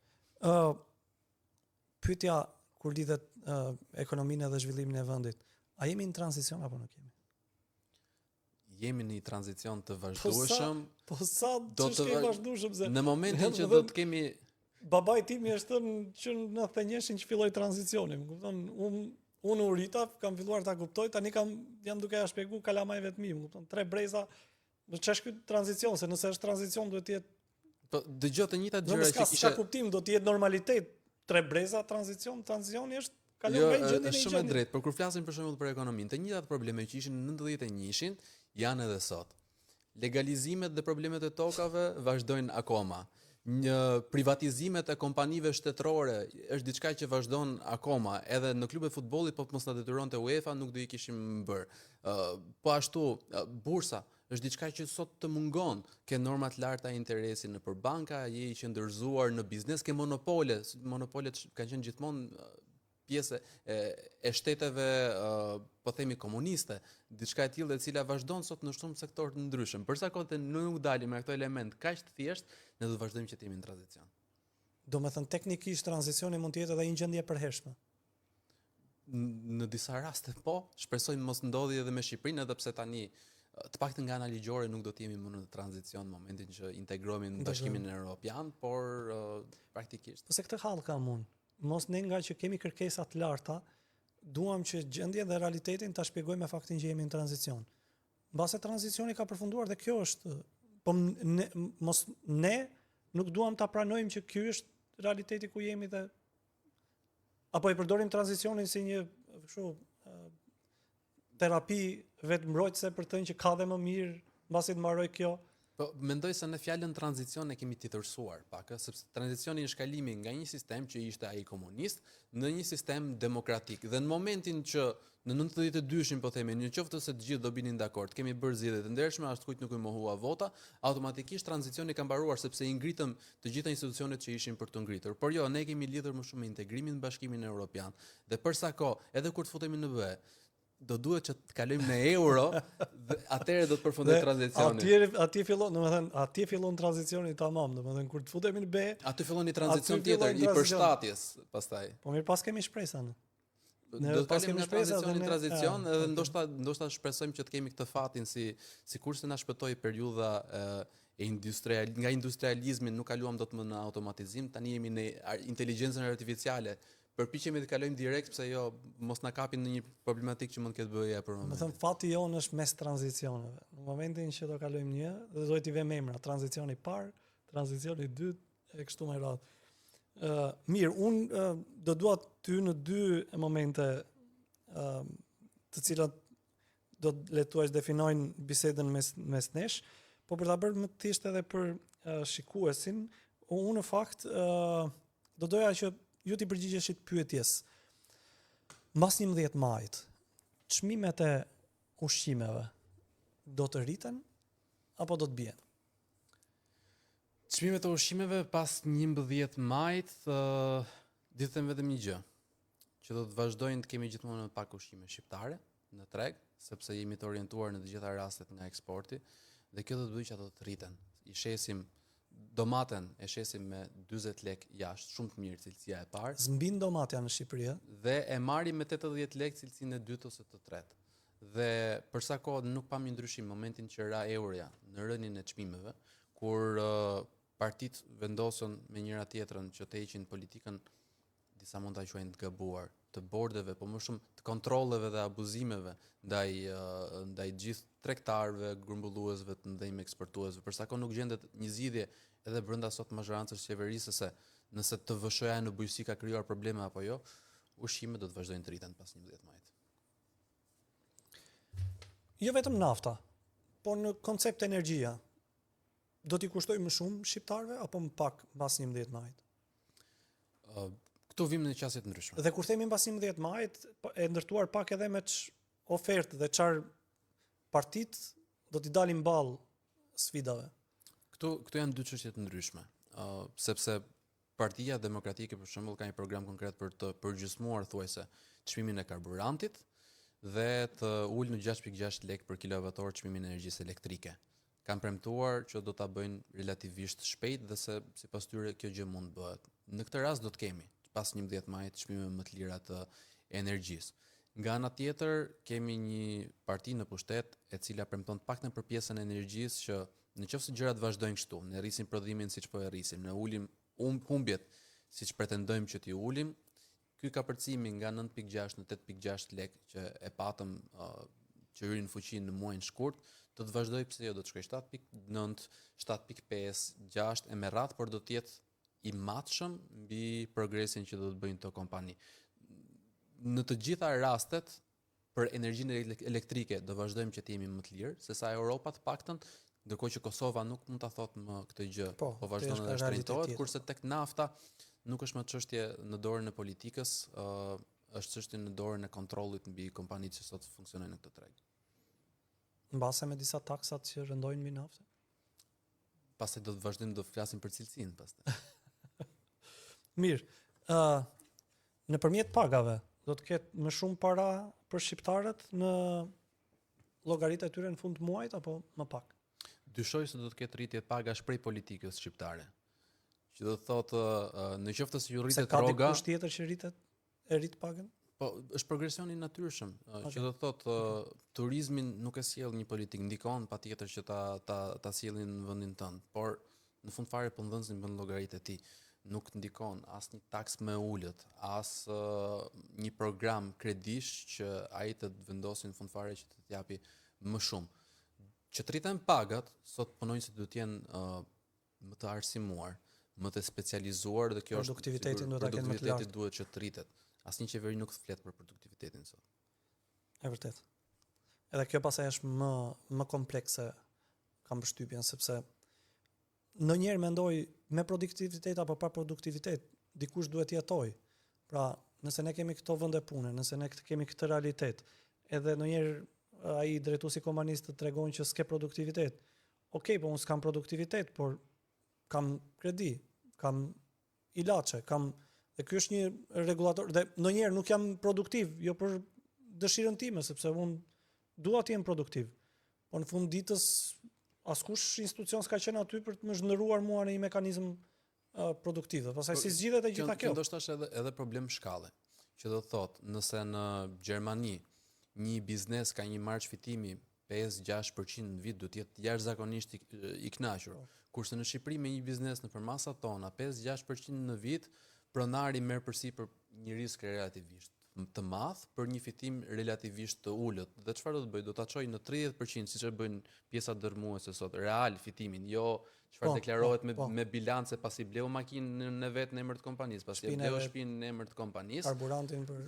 Pyetja kur lidhet ekonominë dhe zhvillimin e vendit, a jemi në tranzicion apo nuk jemi? Jemi në një tranzicion të vazhdueshëm. Po sa ç'është vazhdueshëm se në momentin që do të kemi babai tim është thënë që në 91-shin që filloi tranzicioni, më kupton? Unë u rita, kam filluar ta kuptoj, tani jam duke ja shpjeguar kalamajve të mi, më kupton? 3 breza, ç'është ky tranzicion, se nëse është tranzicion duhet të jetë po dëgjoj të njëjtat gjëra që kisha kuptim, do të jetë normalitet. 3 breza tranzicioni është kalon nga një gjendje në një është shumë e gjendje. drejtë, por kur flasim për shembull për ekonominë, të njëjtat probleme që ishin në 91-shin janë edhe sot. Legalizimet dhe problemet e tokave vazhdojnë akoma. Një privatizimet e kompanive shtetërore është diçka që vazhdon akoma, edhe në klubet futbollit po mos na detyronte UEFA nuk do i kishim bërë. Po ashtu bursa është diçka që sot të mungon, ke norma të larta interesi nëpër banka, je i qëndërzuar në biznes, ke monopolet kanë qenë gjithmonë pjesë e shteteve po themi komuniste, diçka e tillë e cila vazhdon sot në shumë sektorë të ndryshëm. Përsa kohë nuk dalim me këto element kaq të thjesht, ne do të vazhdojmë që të jemi në tranzicion. Domethënë teknikisht tranzicioni mund të jetë edhe një gjendje e përhershme. Në disa raste po, shpresoj mos ndodhi edhe me Shqipërinë, edhe pse tani të paktën nga ana ligjore nuk do të jemi më në tranzicion në momentin që integrohemi në Bashkimin Evropian, por praktikisht. Po se këtë hall kam unë. Mos ne nga që kemi kërkesa të larta, duam që gjendjen dhe realitetin ta shpjegojmë me faktin që jemi në tranzicion. Mbase tranzicioni ka përfunduar dhe kjo është, po ne nuk duam ta pranojmë që ky është realiteti ku jemi dhe apo e përdorim tranzicionin si një kështu terapi vetë mbrojtëse për të thënë që ka dhe më mirë mbasi të mbaroj kjo. Po mendoj se në fjalën tranzicion e kemi titërsuar pak, sepse tranzicioni është kalimi nga një sistem që ishte ai komunist në një sistem demokratik. Dhe në momentin që në 92-shin po themi, në qoftë se të gjithë do binin dakord, kemi bërë zgjedhje të ndershme, as kujt nuk i mohua vota, automatikisht tranzicioni ka mbaruar sepse i ngritëm të gjitha institucionet që ishin për të ngritur. Por jo, ne kemi lidhur më shumë me integrimin në Bashkimin Evropian. Dhe përsa kohë, edhe kur të futemi në BE, do duhet që të kalojmë në euro, dhe atëherë do të përfundoj tranzicioni. Atje fillon tranzicioni tamam, domethënë kur të futemi në BE, aty fillon një tranzicion tjetër, i përshtatjes pastaj. Po mirë, pas kemi shpresën. Do të pasim në tranzicion, edhe ndoshta shpresojmë që të kemi këtë fatin sikurse na shpëtoi periudha nga industrializmi, nuk kaluam dot më në automatizim, tani jemi në inteligjencën artificiale. Përpiqemi të kalojmë direkt pse jo mos na kapin në një problematik që mund të ketë BE për momentin. Do të thënë fati jonë është mes tranzicioneve. Në momentin që do kalojmë një, do duhet i vëmë emra, tranzicioni i parë, tranzicioni i dytë e kështu me radhë. Mirë, unë do dua ty në 2 momente të cilat do le tuaj definojnë bisedën mes nesh, po për ta bërë më të thjeshtë edhe për shikuesin, unë në fakt do doja që ju t'i përgjigjeshit pyetjes. Mbas 11 majit, çmimet e ushqimeve do të rriten apo do të bien? Çmimet e ushqimeve pas 11 majit, di të them vetëm një gjë, që do të vazhdojnë të kemi gjithmonë më pak ushqime shqiptare në treg, sepse jemi të orientuar në të gjitha rastet nga eksporti, dhe kjo do të bëjë që ato të rriten. I shesim domaten e shesim me 40 lek jashtë, shumë të mirë cilësia e parë. Zmbin domatja në Shqipëri, dhe e marrim me 80 lek cilësinë e dytë ose të tretë. Dhe për sa kohë nuk pam një ndryshim momentin që ra euroja në rënien e çmimeve, kur partitë vendosën me njëra tjetrën që të heqin politikën, disa mund ta quajnë të gabuar, të bordeve, po më shumë të kontrolleve dhe abuzimeve ndaj gjithë tregtarëve, grumbulluesve të ndëjmë eksportuesve. Për sa kohë nuk gjendet një zgjidhje edhe brenda sot mazhorancës qeverisë se nëse të VSH-ja në bujqësi ka krijuar probleme apo jo, ushqimet do të vazhdojnë të rriten pas 11 majit. Jo vetëm nafta, por në koncept energjia, do t'i kushtoj më shumë shqiptarëve apo më pak mbas 11 majit? Këtu vim në qasje të ndryshme. Dhe kur themi mbas 11 majit, e ndërtuar pak edhe me ofertë dhe çfarë partitë do t'i dalin ball sfidave. Këtu janë dy çështje të ndryshme, sepse Partia Demokratike për shembull ka një program konkret për të përgjysmuar thuajse çmimin e karburantit dhe të ulë në 6.6 lekë për kilovator çmimin e energjisë elektrike. Kanë premtuar që do ta bëjnë relativisht shpejt dhe se sipas tyre kjo gjë mund bëhet. Në këtë rast do të kemi pas 11 majit çmime më të lira të energjisë. Nga ana tjetër kemi një parti në pushtet e cila premton të paktën për pjesën e energjisë që nëse gjërat vazhdojnë kështu, ne rrisim prodhimin siç po e rrisim, ne ulim humbjet siç pretendojmë që t'i ulim, ky kapërcimi nga 9.6 në 8.6 lekë që e patëm që hyrin në fuqi në muajin shkurt, do të vazhdoj pse jo, do të shkojë 7.9, 7.5, 6 e me radhë, por do të jetë i matshëm mbi progresin që do të bëjnë këto kompani. Në të gjitha rastet për energjinë elektrike do vazhdojmë që të jemi më të lirë se sa Europa të paktën, ndërkohë që Kosova nuk mund ta thotë më këtë gjë, po vazhdon të shtrenjtohet, kurse tek nafta nuk është më çështje në dorën e politikës, është çështje në dorën e kontrollit mbi kompanitë që sot funksionojnë në këtë treg. Mbase me disa taksat që rëndojnë mbi naftën. Pastaj do të vazhdojmë të flasim për cilësinë pastaj. Mirë. Nëpërmjet pagave do të ketë më shumë para për shqiptarët në llogaritë e tyre në fund të muajit apo më pak? Dyshoj se do të ketë rritje pagash prej politikës shqiptare. Që do të thotë në qoftë se ju rritet rroga, se ka dikush tjetër që rrit pagën? Po, është progresion i natyrshëm, që do të thotë turizmin nuk e sjell një politik, ndikon patjetër që ta sjellin në vendin tënd, por në fund fare pëndhënësi bën llogaritë e tij. Nuk ndikon as një taks më ulët, as një program kredish që ai të vendosin në fund fare që të japi më shumë. Që të rriten pagat, sot punonjësit do të jenë më të arsimuar, më të specializuar dhe kjo është produktiviteti duhet që të rritet. Asnjë qeveri nuk flet për produktivitetin sot. E vërtet. Edhe kjo pasaj është më komplekse, kam përshtypjen, sepse ndonjëherë mendoj me produktivitet apo pa produktivitet, dikush duhet të jetojë. Pra, nëse ne kemi këto vende pune, nëse ne kemi këtë realitet, edhe ndonjëherë ai drejtuesi kompanisë të tregon që s'ke produktivitet. Okej, po unë s'kam produktivitet, por kam kredi, kam ilaçe, dhe ky është një rregullator dhe ndonjëherë nuk jam produktiv, jo për dëshirën time, sepse unë dua të jem produktiv. Po në fund ditës askush institucion s'ka qenë aty për të më zhndëruar mua në një mekanizëm produktiv. Pastaj si zgjidhet e gjitha kjo? Ndoshta është edhe problem shkalle. Që do të thotë, nëse në Gjermani një biznes ka një margë fitimi 5-6% në vit, do të jetë jashtëzakonisht i kënaqur. Kurse në Shqipëri me një biznes nëpër masat tona 5-6% në vit, pronari merr përsipër një risk relativisht të madh për një fitim relativisht të ulët. Dhe çfarë do të bëj? Do ta çoj në 30% siç e bëjnë pjesat dërmuese sot, real fitimin, jo çfarë deklarohet me bilance pasi bleu makinën në vetë në emër të kompanisë, pasi bleu shtëpinë në emër të kompanisë, karburantin për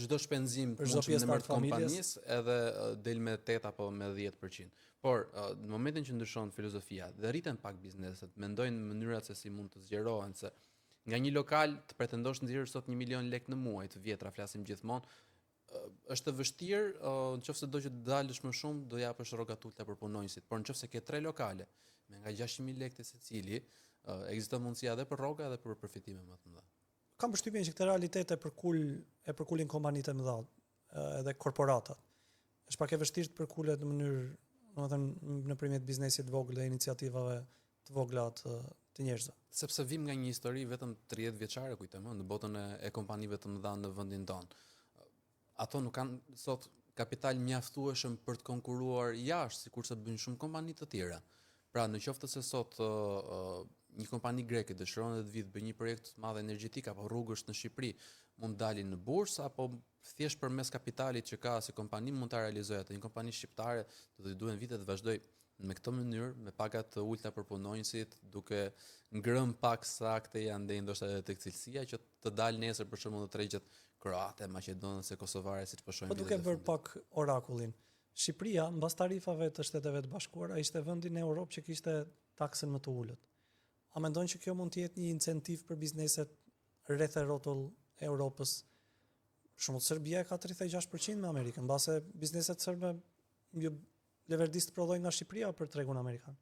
çdo shpenzim në emër të kompanisë, edhe del me 8 apo me 10%. Por në momentin që ndryshon filozofia dhe rriten pak bizneset, mendojnë mënyrat se si mund të zgjerohen, se nga një lokal të pretendosh nxjerrësh sot 1 milion lekë në muaj, të vjetra flasim gjithmonë, është e vështirë, nëse do që të dalësh më shumë, do japësh rrogat ulta për punonjësit, por nëse ke 3 lokale me nga 600.000 lekë secili, ekziston mundësia edhe për rroga edhe për përfitime më të mëdha. Kam përshtypjen që këtë realitet e përkulin kompanitë e mëdha, edhe korporatat. Është pak e vështirë të përkulet në mënyrë, domethënë nëpërmjet biznesit të vogël dhe iniciativave të vogla të njerëzve. Sepse vim nga një histori vetëm 30 vjeçare, kujtëm, në botën e kompanive të mëdha në vendin tonë. Ato nuk kanë sot kapital mjaftueshëm për të konkuruar jashtë, sikurse bëjnë shumë kompani të tjera. Pra, në qoftë se sot një kompani greke dëshiron të vijë bëjë një projekt të madh energjetik apo rrugësh në Shqipëri, mund dalin në bursë apo thjesht përmes kapitalit që ka si kompani mund ta realizojë atë. Një kompani shqiptare do të duhen vite të vazhdoj me këtë mënyrë, me pagat të ulta për punonjësit, duke ngrënë pak sakte janë ndoshta edhe tek cilësia që të dalë nesër për shembull në tregjet kroate, maqedonëse, kosovare siç po shohim. Po duke bërë pak orakullin. Shqipëria mbas tarifave të Shteteve të Bashkuara ishte vendi në Europë që kishte taksën më të ulët. A mendon që kjo mund të jetë një incentiv për bizneset rreth e rrotull e Europës? Për shembull, Serbia ka 36% me Amerikën, mbase bizneset serbe leverdistë prodhojnë nga Shqipëria për tregun amerikan.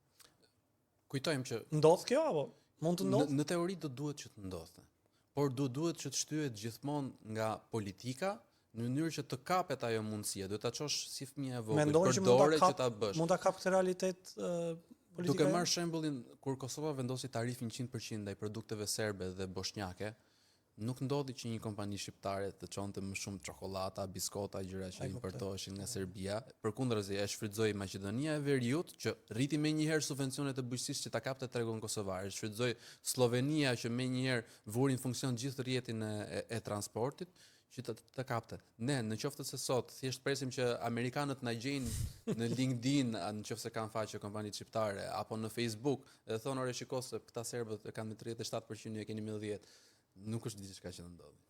Kujtojmë që Ndodh kjo apo mund të ndodhë? Në teori do duhet që të ndodhte. Por duhet që të shtyhet gjithmonë nga politika në mënyrë që të kapet ajo mundësia. Do ta çosh si fëmijë e vogël, përdore që ta bësh. Mund ta kap këtë realitet politika. Duke marrë shembullin kur Kosova vendosi tarifin 100% ndaj produkteve serbe dhe bosnjake, nuk ndodhi që një kompani shqiptare të çonte më shumë çokollata, biskota, gjëra që importoheshin nga Serbia. Përkundërzi, e shfrytëzoi Maqedonia e Veriut që rriti menjëherë subvencionet e bujqësisë që ta kapte tregun kosovar. Shfrytëzoi Slovenia që menjëherë vuri në funksion gjithë rrjetin e transportit që të kapte. Ne, në qoftë se sot thjesht presim që amerikanët na gjejnë në LinkedIn, nëse kanë faqe kompanitë shqiptare apo në Facebook, dhe thonë ore shiko se këta serbët e kanë me 37%, ju e keni me 10%. Nuk është diçka që ndodhi.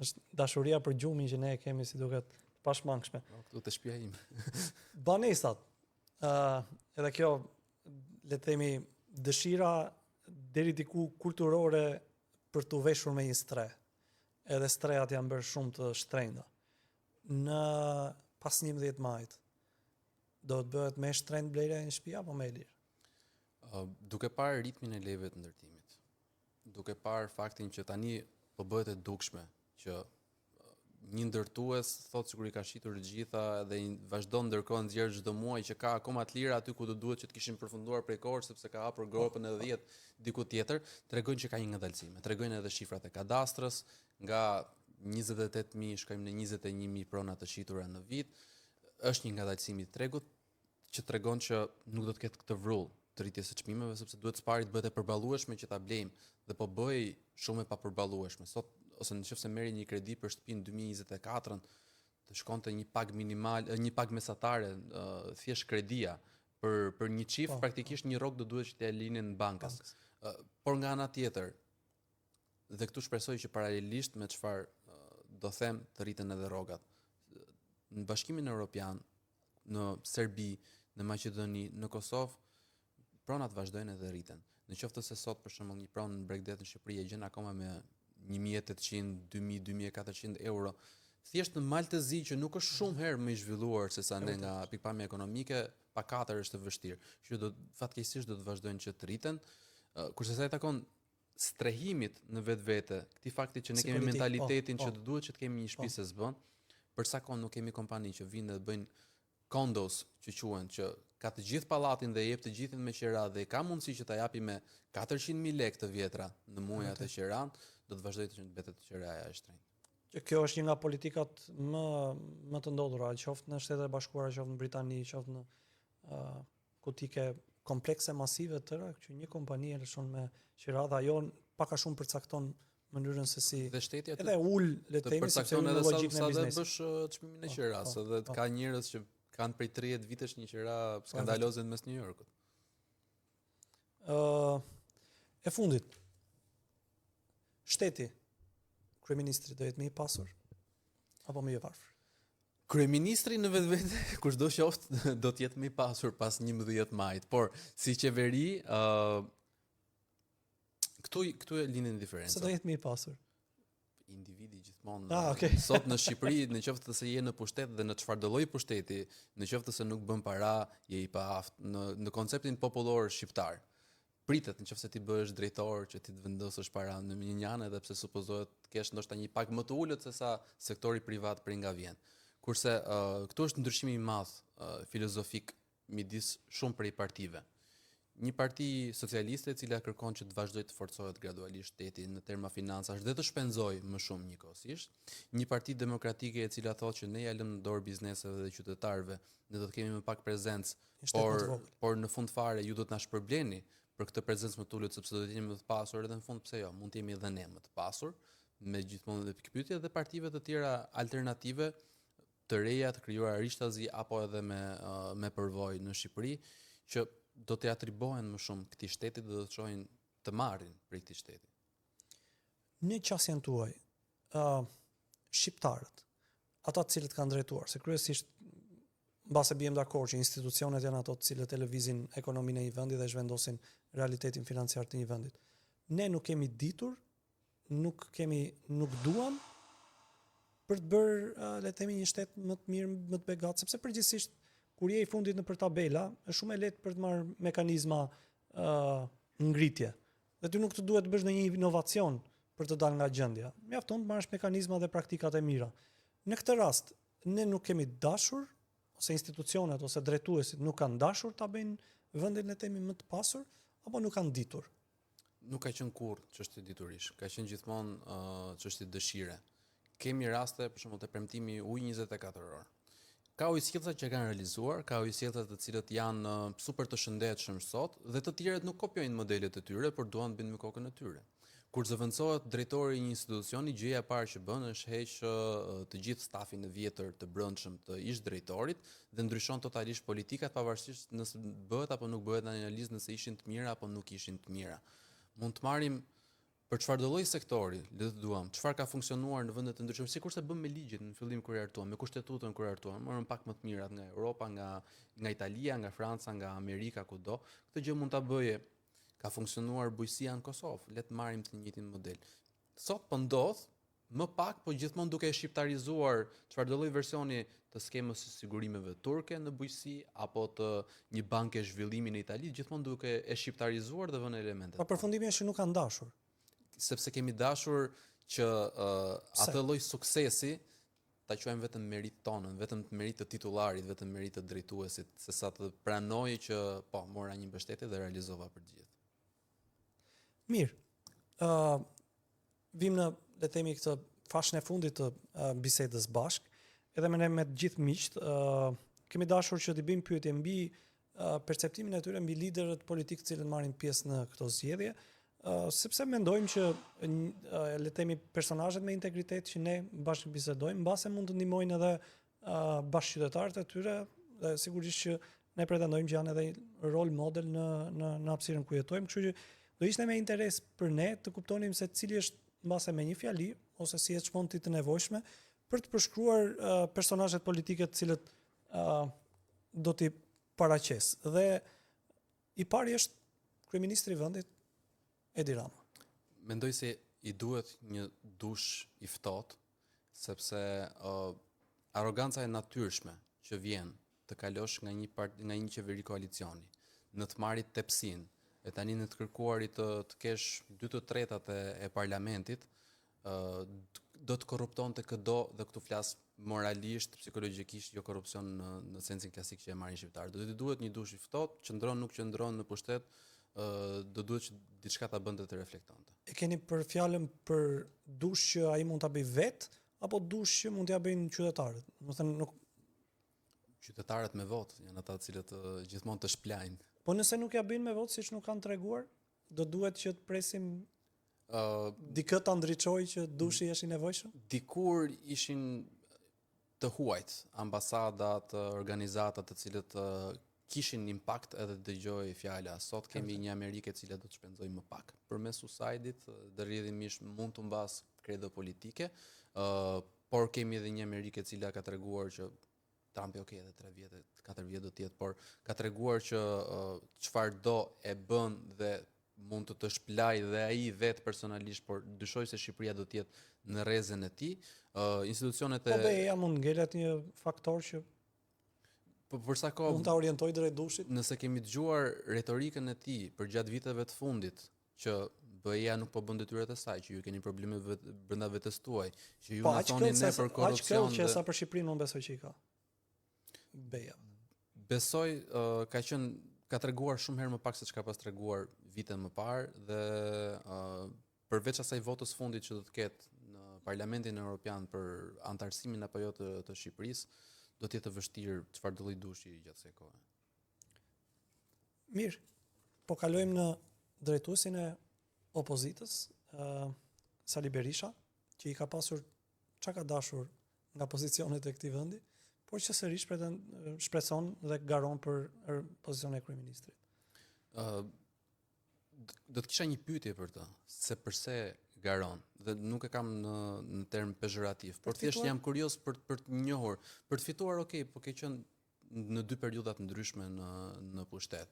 Është dashuria për gjumin që ne e kemi si duket pashmangshme. Këtu te shtëpia ime. Banesat. Edhe kjo le të themi dëshira deri diku kulturore për të veshur me një stre. Edhe strejat janë bërë shumë të shtrenjta. Në pas 11 majit do të bëhet me shtrenjtë blerja në shtëpi apo me lirë? Duke parë ritmin e lejeve të ndërtimit, duke parë faktin që tani po bëhet e dukshme që një ndërtues thotë sikur i ka shitur të gjitha dhe vazhdon ndërkohë nxjerr çdo muaj që ka akoma të lira aty ku do duhet që të kishin përfunduar prej kohës sepse ka hapur gropën e 10 diku tjetër, tregojnë që ka një ngadalësime. Tregojnë edhe shifrat e kadastrës, nga 28.000 shkojmë në 21.000 prona të shitura në vit. Është një ngadalësim i tregut që tregon që nuk do të ketë këtë vrull të rritjes së çmimeve sepse duhet spari të bëhet e përballueshme që ta blejmë dhe po bëj shumë e papërballueshme. Sot ose nëse merri një kredi për shtëpinë 2024 të shkonte një pag minimal, një pag mesatare, thjesht kredia për një çift, praktikisht një rrok do duhet që t'ia linin në bankas. Por nga ana tjetër, dhe këtu shpresoj që paralelisht me çfarë do them të rriten edhe rrogat. Në Bashkimin Evropian, në Serbi, në Maqedoni, në Kosovë, pronat vazhdojnë edhe rriten. Në qoftë se sot për shembull një pronë në Bregdet në Shqipëri e gjen akoma me 1.800, 2.000, 2.400 euro. Thjesht në Maltezi që nuk është shumë herë më i zhvilluar se sa ne nga pikpamja ekonomike, pa 4 është vështirë. Që fatkeqësisht do të vazhdojnë që të rriten. Kurse sa i takon strehimit në vetvete, këtij fakti që ne kemi mentalitetin që duhet që të kemi një shtëpi se s'bën, për sa kohë nuk kemi kompani që vinë dhe bëjnë condos që quhen, që ka të gjithë pallatin dhe jep të gjithin me qira dhe ka mundësi që ta japi me 400.000 lekë të vjetra në muajat e qiran, do të vazhdojë të mbetet qiraja e shtrenjtë. Kjo është një nga politikat më të ndodhura, qoftë në Shtetet e Bashkuara, qoftë në Britani, qoftë në kutike komplekse masive të tëra, që një kompani e lëshon me qira dhe ajo pak a shumë përcakton mënyrën se si dhe shteti aty edhe ul le të themi sepse në logjikën e biznesit. Bësh çmimin e qiras, edhe ka njerëz që kanë prej 30 vitesh një qira skandaloze në mes New Yorkut. E fundit. Shteti, kryeministri do jetë më i pasur apo më i varfër? Kryeministri në vetvete, kushdo qoftë, do të jetë më i pasur pas 11 majit, por si qeveri këtu e lindin diferenca. Se do jetë më i pasur? Individi gjithmonë. Okay. Sot në Shqipëri, në qoftë se je në pushtet dhe në çfarëdo lloj pushteti, në qoftë se nuk bën para, je i paaft në konceptin popullor shqiptar. Pritet nëse ti bëhesh drejtor që ti të vendosësh para në një anë edhe pse supozohet të kesh ndoshta një pag më të ulët se sa sektori privat prej nga vjen. Kurse këtu është ndryshimi i madh filozofik midis shumë prej partive. një parti socialiste e cila kërkon që të vazhdojë të forcohet gradualisht shteti në terma financash dhe të shpenzojë më shumë njëkohësisht, një parti demokratike e cila thotë që ne ja lëmë në dorë bizneseve dhe qytetarëve, ne do të kemi më pak prezencë, por në fund fare ju do të na shpërbleni për këtë prezencë më të ulët sepse do të jemi më të pasur edhe në fund pse jo, mund të jemi edhe ne më të pasur, me gjithmonë edhe pikpyetje dhe partive të tjera alternative të reja të krijuara rishtazi apo edhe me përvojë në Shqipëri që do të atribohen më shumë këtij shteti dhe do të shohin të marrin për këtij shteti. Në qasjen tuaj, shqiptarët, ata të cilët kanë drejtuar, se kryesisht mbase bijem dakord që institucionet janë ato të cilët e lëvizin ekonominë e një vendi dhe zhvendosin realitetin financiar të një vendit. Ne nuk kemi ditur, nuk duam për të bërë le të themi një shtet më të mirë, më të begat, sepse përgjithsisht kur je i fundit në për tabela, është shumë e lehtë për të marrë mekanizma ngritje. Dhe ty nuk të duhet të bësh ndonjë inovacion për të dalë nga gjendja. Mjafton të marrësh mekanizma dhe praktikat e mira. Në këtë rast, ne nuk kemi dashur, ose institucionet ose drejtuesit nuk kanë dashur ta bëjnë vendin le të themi më të pasur, apo nuk kanë ditur. Nuk ka qenë kurrë çështje diturish, ka qenë gjithmonë çështje dëshire. Kemi raste për shembull te premtimi ujë 24 orë. Ka ujësjellësa që kanë realizuar, ka ujësjellësa të cilët janë super të shëndetshëm sot dhe të tjerët nuk kopjojnë modelet e tyre, por duan të bëjnë me kokën e tyre. Kur zëvendësohet drejtori i një institucioni, gjëja e parë që bën është heq të gjithë stafin e vjetër të brendshëm të ish drejtorit dhe ndryshon totalisht politikat pavarësisht nëse bëhet apo nuk bëhet analizë nëse ishin të mira apo nuk ishin të mira. Mund të marrim për çfarë do lloj sektori, le të duam, çfarë ka funksionuar në vende të ndryshme, sikurse bëm me ligjin në fillim kur hartuam, me kushtetutën kur hartuam, morëm pak më të mirat nga Europa, nga Italia, nga Franca, nga Amerika, kudo. Këtë gjë mund ta bëje. Ka funksionuar bujësia në Kosovë, le të marrim të njëjtin model. Sot po ndodh më pak, po gjithmonë duke e shqiptarizuar çfarë do lloj versioni të skemës së sigurimeve turke në bujësi apo të një banke zhvillimi në Itali, gjithmonë duke e shqiptarizuar dhe vënë elemente. Pa përfundimi është që nuk kanë dashur. Sepse kemi dashur që atë lloj suksesi ta quajmë vetëm merit tonën, vetëm merit të titullarit, vetëm merit të drejtuesit, sesa të pranojë që po mora një mbështetje dhe realizova për të gjithë. Mirë. Vim në le të themi këtë fashën e fundit të bisedës bashk, edhe me të gjithë miqt, kemi dashur që t'i bëjmë pyetje mbi perceptimin e tyre mbi liderët politikë të cilët marrin pjesë në këto zgjedhje. Sepse mendojmë që le të themi personazhet me integritet që ne bashkë bisedojmë, mbase mund të ndihmojnë edhe bashkëqytetarët e tyre dhe sigurisht që ne pretendojmë që janë edhe rol model në hapësirën ku jetojmë, kështu që do ishte me interes për ne të kuptonim se cili është mbase me një fjali ose si e çmon ti të nevojshme për të përshkruar personazhet politike të cilët do t'i paraqes. Dhe i pari është kryeministri i vendit Edi Rama. Mendoj se i duhet një dush i ftohtë, sepse arroganca e natyrshme që vjen të kalosh nga një qeveri koalicioni, në të marrit tepsinë, e tani në të kërkuarit të kesh 2/3 e parlamentit, do të korruptonte këdo dhe këtu flas moralisht, psikologjikisht, jo korrupsion në sensin klasik që e marrin shqiptarët. Do t'i duhet një dush i ftohtë, qëndron nuk qëndron në pushtet, do duhet që diçka ta bënte të reflektonte. E keni për fjalën për dush që ai mund ta bëj vet apo dush që mund t'ia bëjnë qytetarët? Do të thënë nuk qytetarët me votë janë ata të cilët gjithmonë të shplajnë. Po nëse nuk ja bëjnë me votë siç nuk kanë treguar, do duhet që të presim dikë ta ndriçojë që dushi është i nevojshëm? Dikur ishin të huajt ambasadat, organizatat të cilët kishin impakt edhe dëgjoj fjala. Sot kemi një Amerikë e cila do të shpenzojë më pak. Përmes USAID-it dhe rrjedhimisht mund të mbas kredo politike, por kemi edhe një Amerikë e cila ka treguar që Trumpi edhe 3 vjet, 4 vjet do të jetë, por ka treguar që çfarë do e bën dhe mund të shplaj dhe ai vetë personalisht, por dyshoj se Shqipëria do të jetë në rrezën e tij. Institucionet Po BE-ja mund ngelet një faktor që për sa kohë mund ta orientoj drejt dushit. Nëse kemi dëgjuar retorikën e tij për gjatë viteve të fundit, që BE-ja nuk po bën detyrat e saj, që ju keni probleme brenda vetes tuaj, që ju na thoni ne për korrupsion. Aq që sa për Shqipërinë unë besoj që i ka. BE-ja. Besoj ka qenë ka treguar shumë herë më pak se çka pas treguar vite më parë dhe përveç asaj votës fundit që do të ketë në Parlamentin Evropian për antarësimin apo jo të Shqipërisë, do të jetë vështirë çfarë do lloj dushi gjatë kësaj kohe. Mirë, po kalojmë në drejtuesin e opozitës, Sali Berisha, që i ka pasur çka ka dashur nga pozicionet e këtij vendi, por që sërish shpreson dhe garon për pozicionin e kryeministrit. Do të kisha një pyetje për të, se pse garon, dhe nuk e kam në term pejorativ, por thjesht jam kurioz për të njohur, për të fituar, okay, po ke qenë në dy periudha të ndryshme në pushtet.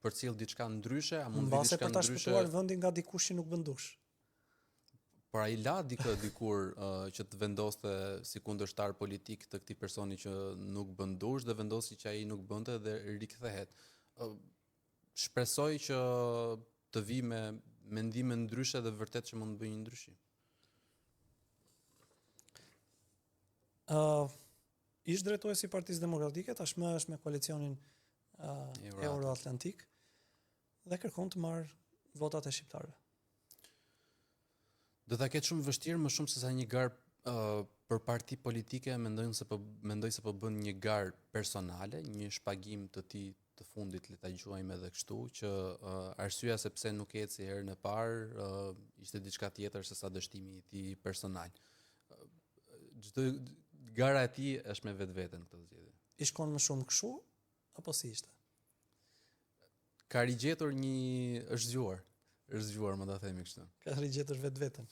Përcjell diçka ndryshe, a mund të vi diçka ndryshe? Mbase për ta shpëtuar vendin nga dikush që nuk bën dush. Por ai la dikur që të vendoste si kundërshtar politik të këtij personi që nuk bën dush dhe vendosi që ai nuk bënte dhe rikthehet. Shpresoj që të vi me mendime ndryshe dhe vërtet që mund të bëjë një ndryshim. Ish drejtuesi i Partisë Demokratike, tashmë është me koalicionin Euroatlantik dhe kërkon të marrë votat e shqiptarëve. Do ta ketë shumë vështirë, më shumë se sa një garë për parti politike, mendoj se po bën një garë personale, një shpagim të tij të fundit, le ta quajmë edhe kështu, që arsyeja se pse nuk eci herën e parë ishte diçka tjetër se sa dështimi i tij personal. Çdo gara e tij është me vetveten këtë zgjedhje. I shkon më shumë kështu apo si ishte? Ka rigjetur është zgjuar, më ta themi kështu. Ka rigjetur vetveten.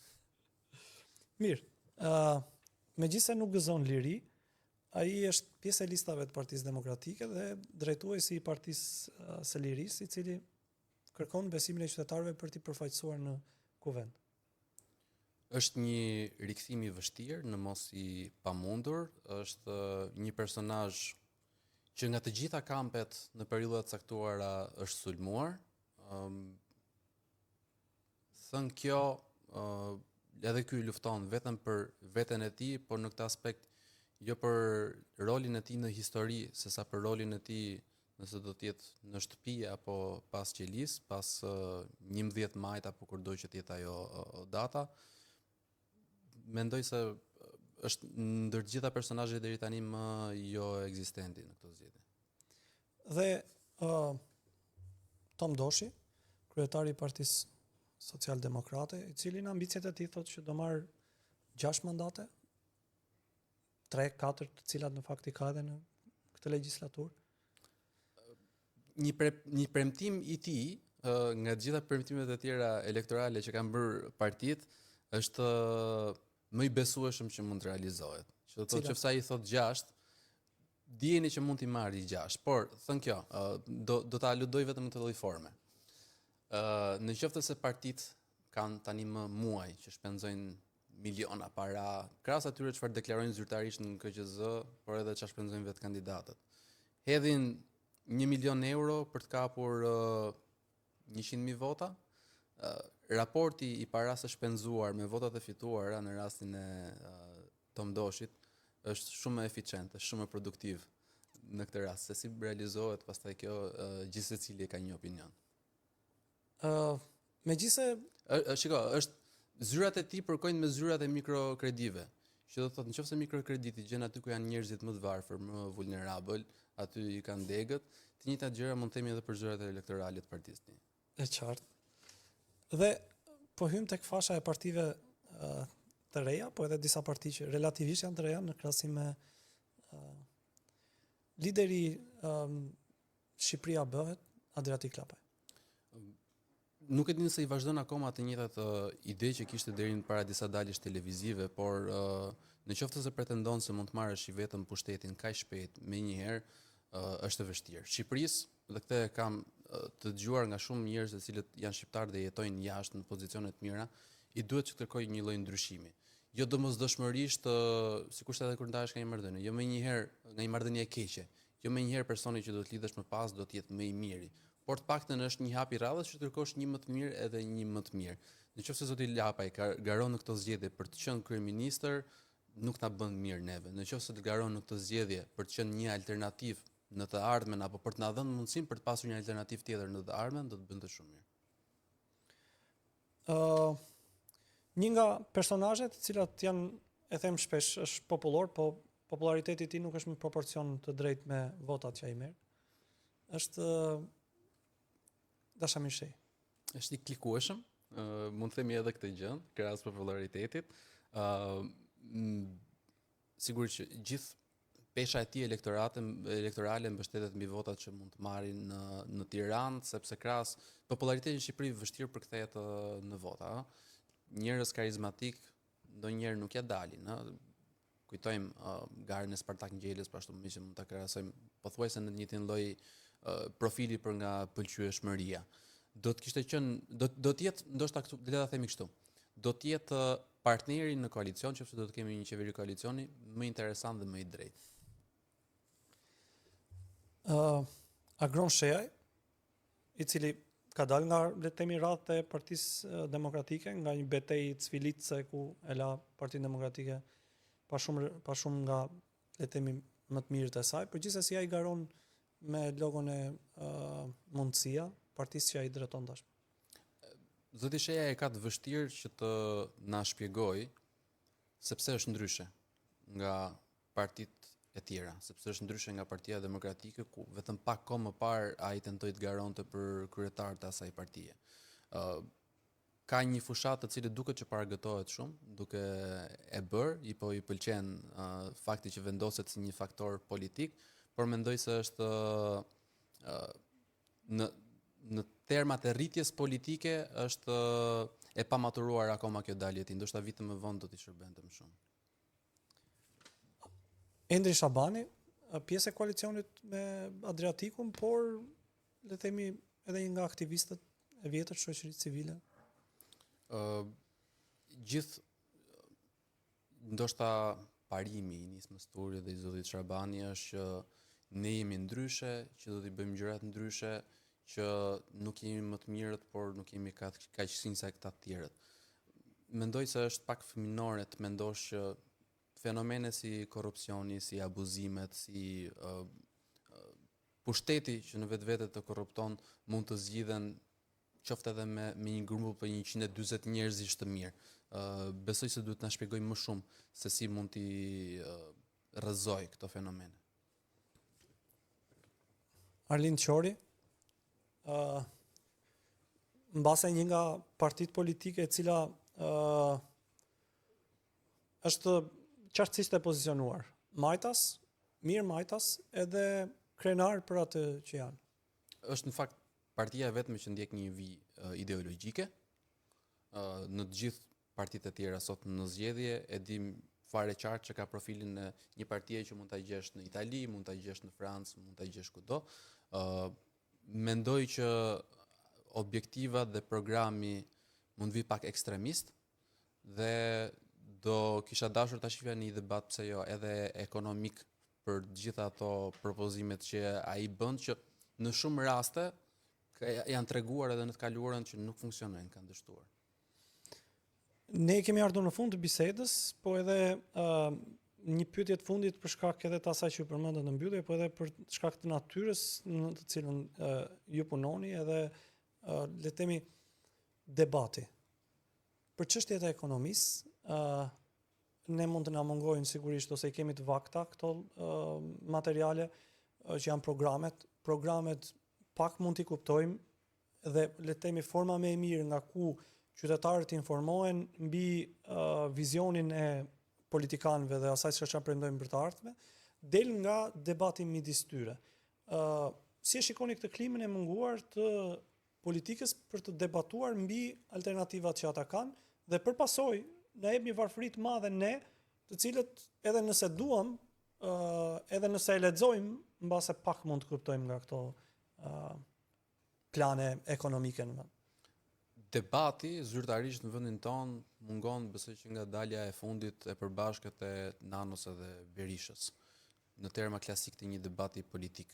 Mirë, megjithëse nuk gëzon liri, ai është pjesë e listave të Partisë Demokratike dhe drejtuesi i Partisë së Lirisë, i cili kërkon besimin e qytetarëve për t'i përfaqësuar në kuvend. Është një rikthim i vështirë, në mos i pamundur, është një personazh që nga të gjitha kampet në periudha të caktuara është sulmuar. Thënë kjo, edhe ky lufton vetëm për veten e tij, por në këtë aspekt jo për rolin e tij në histori, sesa për rolin e tij nëse do të jetë në shtëpi apo pas qelis, pas 11 majit apo kurdo që të jetë ajo data. Mendoj se është ndër të gjitha personazhet deri tani më jo ekzistenti në këtë zgjedhje. Dhe Tom Doshi, kryetari i Partisë Socialdemokrate, i cili në ambicjet e tij thotë që do marr 6 mandate, 3-4 të cilat në fakt i ka edhe në këtë legjislaturë. Një premtim i tij nga të gjitha premtimet e tjera elektorale që kanë bërë partitë është më i besueshëm që mund të realizohet. Që do të thotë që sa i thot 6, dijeni që mund t'i marrë 6, por thënë kjo, do ta aludoj vetëm në të lloj forme. Në qoftë se partitë kanë tani më muaj që shpenzojnë miliona para, krahas atyre çfarë deklarojnë zyrtarisht në KQZ, por edhe çfarë shpenzojnë vetë kandidatët. Hedhin 1 milion euro për të kapur 100.000 vota. Raporti i parasë shpenzuar me votat e fituara në rastin e Tom Doshit është shumë më eficient, është shumë më produktiv në këtë rast. Se si realizohet pastaj kjo, gjithsecili ka një opinion. Shiko, zyrat e tij përkojnë me zyrat e mikrokredive. Që do të thotë nëse mikrokrediti gjen aty ku janë njerëzit më të varfër, më vulnerabël, aty i kanë degët, të njëjtat gjëra mund të themi edhe për zyrat elektorale të partisë tij. E qartë. Dhe po hym tek fasha e partive të reja, po edhe disa parti që relativisht janë të reja në krahasim me lideri Shqipëria bëhet Adriatik Klapaj. Nuk e di nëse i vazhdon akoma të njëjtat ide që kishte deri në para disa daljesh televizive, por në qoftë se pretendon se mund të marrësh i vetëm pushtetin kaq shpejt menjëherë, është e vështirë. Shqipërisë, dhe këtë kam të dëgjuar nga shumë njerëz të cilët janë shqiptarë dhe jetojnë jashtë në pozicione të mira, i duhet që të kërkojë një lloj ndryshimi. Jo domosdoshmërisht, sikurse edhe kur ndahesh nga një marrëdhënie, jo menjëherë nga një marrëdhënie e keqe, jo menjëherë personi që do të lidhesh më pas do të jetë më i miri. Por të paktën është një hap i radhës që të kërkosh një më të mirë edhe një më të mirë. Nëse zoti Lapaj garon në këtë zgjedhje për të qenë kryeministër, nuk ta bën mirë neve. Nëse të garon në këtë zgjedhje për të qenë një alternativë në të ardhmen apo për të na dhënë mundësinë për të pasur një alternativë tjetër në të ardhmen, do të bënte shumë mirë. Një nga personazhet të cilat janë, e them shpesh, është popullor, po populariteti i tij nuk është në proporcion të drejtë me votat që ai merr. Është Dasha Mirshej. Është i klikueshëm, mund të themi edhe këtë gjë, krahas popularitetit. Sigurisht që gjithë pesha e tij elektorale mbështetet mbi votat që mund të marrin në Tiranë, sepse krahas populariteti në Shqipëri vështirë përkthehet në vota. Njerëz karizmatik ndonjëherë nuk ja dalin, kujtojmë garën e Spartak Ngjeles, ashtu që mund ta krahasojmë pothuajse në të njëjtin lloj profili për nga pëlqyeshmëria. Do të kishte qenë do të jetë ndoshta këtu, le ta themi kështu. Do të jetë partneri në koalicion, sepse do të kemi një qeveri koalicioni më interesant dhe më i drejtë. Agron Shejaj, i cili ka dalë nga, le të themi, radhët e Partisë Demokratike, nga një betejë cvilitëse ku e la Partinë Demokratike pa shumë nga, le të themi, më të mirët e saj, por gjithsesi ai garon me logon e Mundësia, partisë që ai drejton tashmë. Zoti Sheja e ka të vështirë që të na shpjegoj sepse është ndryshe nga partitë e tjera, sepse është ndryshe nga Partia Demokratike, ku vetëm pak kohë më parë ai tentoi të garonte për kryetar të asaj partie. Ka një fushat të cilët duket që paragëtohet shumë, duke e bërë, i pëlqen fakti që vendoset si një faktor politik, por mendoj se është në termat e rritjes politike është e pamaturuar akoma kjo dalje e tij, ndoshta vite më vonë do t'i shërbente më shumë. Endri Shabani, pjesë e koalicionit me Adriatikun, por le të themi edhe një nga aktivistët e vjetër të shoqërisë civile. Gjithë ndoshta parimi i Nismës Turi dhe i zotit Shabani është që ne jemi ndryshe, që do t'i bëjmë gjërat ndryshe, që nuk jemi më të mirët, por nuk jemi kaq sinj sa këta të tjerët. Mendoj se është pak fëminore të mendosh që fenomene si korrupsioni, si abuzimet, si pushteti që në vetvete të korrupton mund të zgjidhen qoftë edhe me një grup për 140 njerëzish të mirë. Besoj se duhet na shpjegoj më shumë se si mund t'i rrëzoj këto fenomene. Arlind Qori, mbase një nga partitë politike e cila është qartësisht e pozicionuar. Mirë majtas, edhe krenar për atë që janë. Është në fakt partia e vetme që ndjek një vijë ideologjike. Në të gjithë partitë e tjera sot në zgjedhje e dim fare qartë që ka profilin e një partie që mund ta gjesh në Itali, mund ta gjesh në Francë, mund ta gjesh kudo. Mendoj që objektivat dhe programi mund vi pak ekstremist dhe do kisha dashur ta shifja një debat, pse jo, edhe ekonomik për gjitha ato propozimet që ai bën, që në shumë raste janë treguar edhe në të kaluarën që nuk funksionojnë, kanë dështuar. Ne kemi ardhur në fund të bisedës, po edhe një pyetje të fundit për shkak edhe të asaj që ju përmendët në mbyllje, po edhe për shkak të natyrës në të cilën ju punoni, edhe le të themi debati. Për çështjet e ekonomisë, ne mund të na mungojnë sigurisht, ose i kemi të vakta këto materiale që janë programet pak mund t'i kuptojmë, dhe le të themi forma më e mirë nga ku qytetarët informohen mbi vizionin e politikanëve dhe asaj çka pretendojnë për të ardhmen, del nga debati midis tyre. Si e shikoni këtë klimën e munguar të politikës për të debatuar mbi alternativat që ata kanë, dhe për pasojë na jep një varfëri të madhe ne, të cilët edhe nëse duam, edhe nëse e lexojmë, mbase pak mund të kuptojmë nga këto plane ekonomike në vend. Debati zyrtarisht në vendin tonë mungon, besoj që nga dalja e fundit e përbashkët e Nanos edhe Berishës, në terma klasik të një debati politik.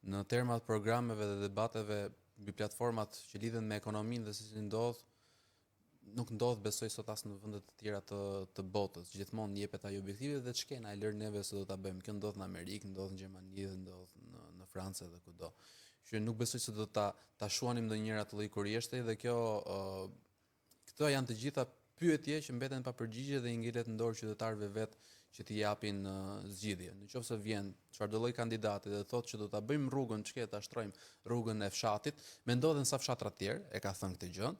Në termat programeve dhe debateve mbi platformat që lidhen me ekonominë dhe se si ndodh, nuk ndodh besoj sot as në vende të tjera të botës. Gjithmonë jepet ai objektive dhe ç'kena e lër neve se do ta bëjmë. Kjo ndodh në Amerikë, ndodh në Gjermani, ndodh Francë dhe kudo. Që nuk besoj se do ta shuanim ndonjëherë atë lloj kurieshte dhe këto janë të gjitha pyetje që mbeten pa përgjigje dhe i ngelet në dorë qytetarëve vetë që t'i japin zgjidhje. Nëse vjen çfarëdo lloj kandidati dhe thotë që do ta bëjmë rrugën, çka ta shtrojmë rrugën e fshatit, mendo edhe sa fshatra të tjerë e ka thënë këtë gjë.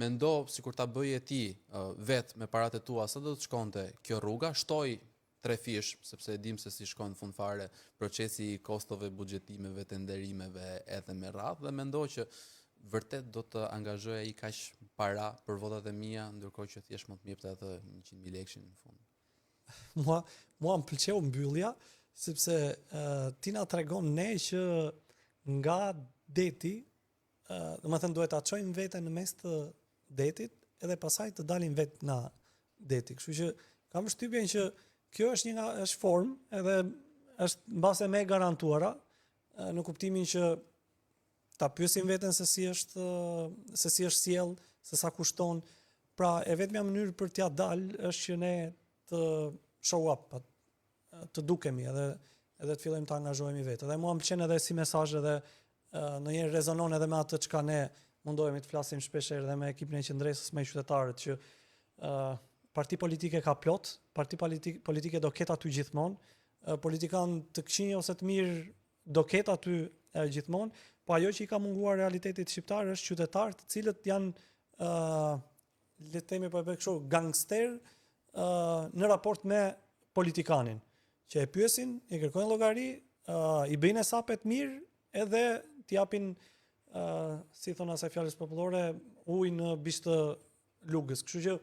Mendo sikur ta bëje ti vetë me paratë tua sa do të shkonte kjo rruga, shtoj 3 fish, sepse e dim se si shkon në fund fare procesi i kostove buxhetimeve, tenderimeve edhe me radhë dhe mendo që vërtet do të angazhoj ai kaq para për votat e mia, ndërkohë që thjesht mund të më jepte atë 100.000 lekë në fund. Mua më pëlqeu mbyllja, sepse ti na tregon ne që nga deti, domethënë duhet ta çojmë veten në mes të detit edhe pasaj të dalim vetë nga deti. Kështu që kam përshtypjen që kjo është është formë edhe është mbase me garantuara në kuptimin që ta pyesim veten se si është sjell, se sa kushton. Pra e vetmja mënyrë për t'ia dalë është që ne të show up, të dukemi edhe të fillojmë të angazhohemi vetë. Dhe mua më pëlqen edhe si mesazh edhe ndonjëherë rezonon edhe me atë çka ne mundohemi të flasim shpeshherë dhe me ekipin e qendresës me qytetarët që parti politike ka plot, parti politike do ketë aty gjithmonë, politikan të këqij ose të mirë do ketë aty gjithmonë, po ajo që i ka munguar realitetit shqiptar është qytetarë të cilët janë le të themi po e bëj kështu gangster në raport me politikanin, që e pyesin, i kërkojnë llogari, i bëjnë sapet mirë edhe t'i japin si thon asaj fjalës popullore, ujë në biç të lugës. Kështu që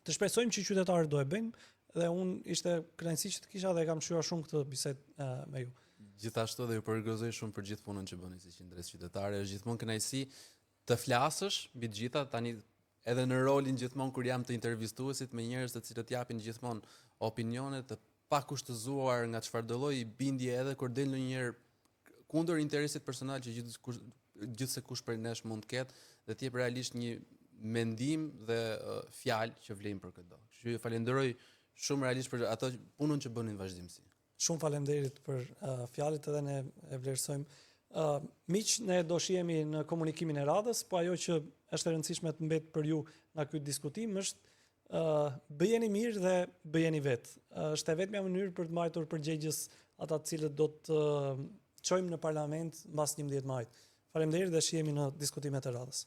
të shpresojmë që qytetarët do e bëjnë dhe unë ishte kënaqësi që të kisha dhe kam shjuar shumë këtë bisedë me ju. Gjithashtu dhe ju përgëzoj shumë për gjithë punën që bëni si qendresë qytetare. Është gjithmonë kënaqësi të flasësh mbi të gjitha, tani edhe në rolin gjithmonë kur jam të intervistuesit me njerëz të cilët japin gjithmonë opinione të pakushtëzuar nga çfarëdo lloj bindje edhe kur del ndonjëherë kundër interesit personal që gjithse kush prej nesh mund të ketë dhe të jep realisht një mendim dhe fjalë që vlen për këtë. Kështu që ju falenderoj shumë realisht për atë punën që bënin vazhdimsi. Shumë faleminderit për fjalët edhe ne e vlerësojmë. Miq, ne do shihemi në komunikimin e radhës, po ajo që është e rëndësishme të mbet për ju nga ky diskutim është bëjeni mirë dhe bëjeni vetë. Është e vetmja mënyrë për të mbajtur përgjegjës ata të cilët do të çojmë në parlament mbas 11 majit. Faleminderit dhe shihemi në diskutimet e radhës.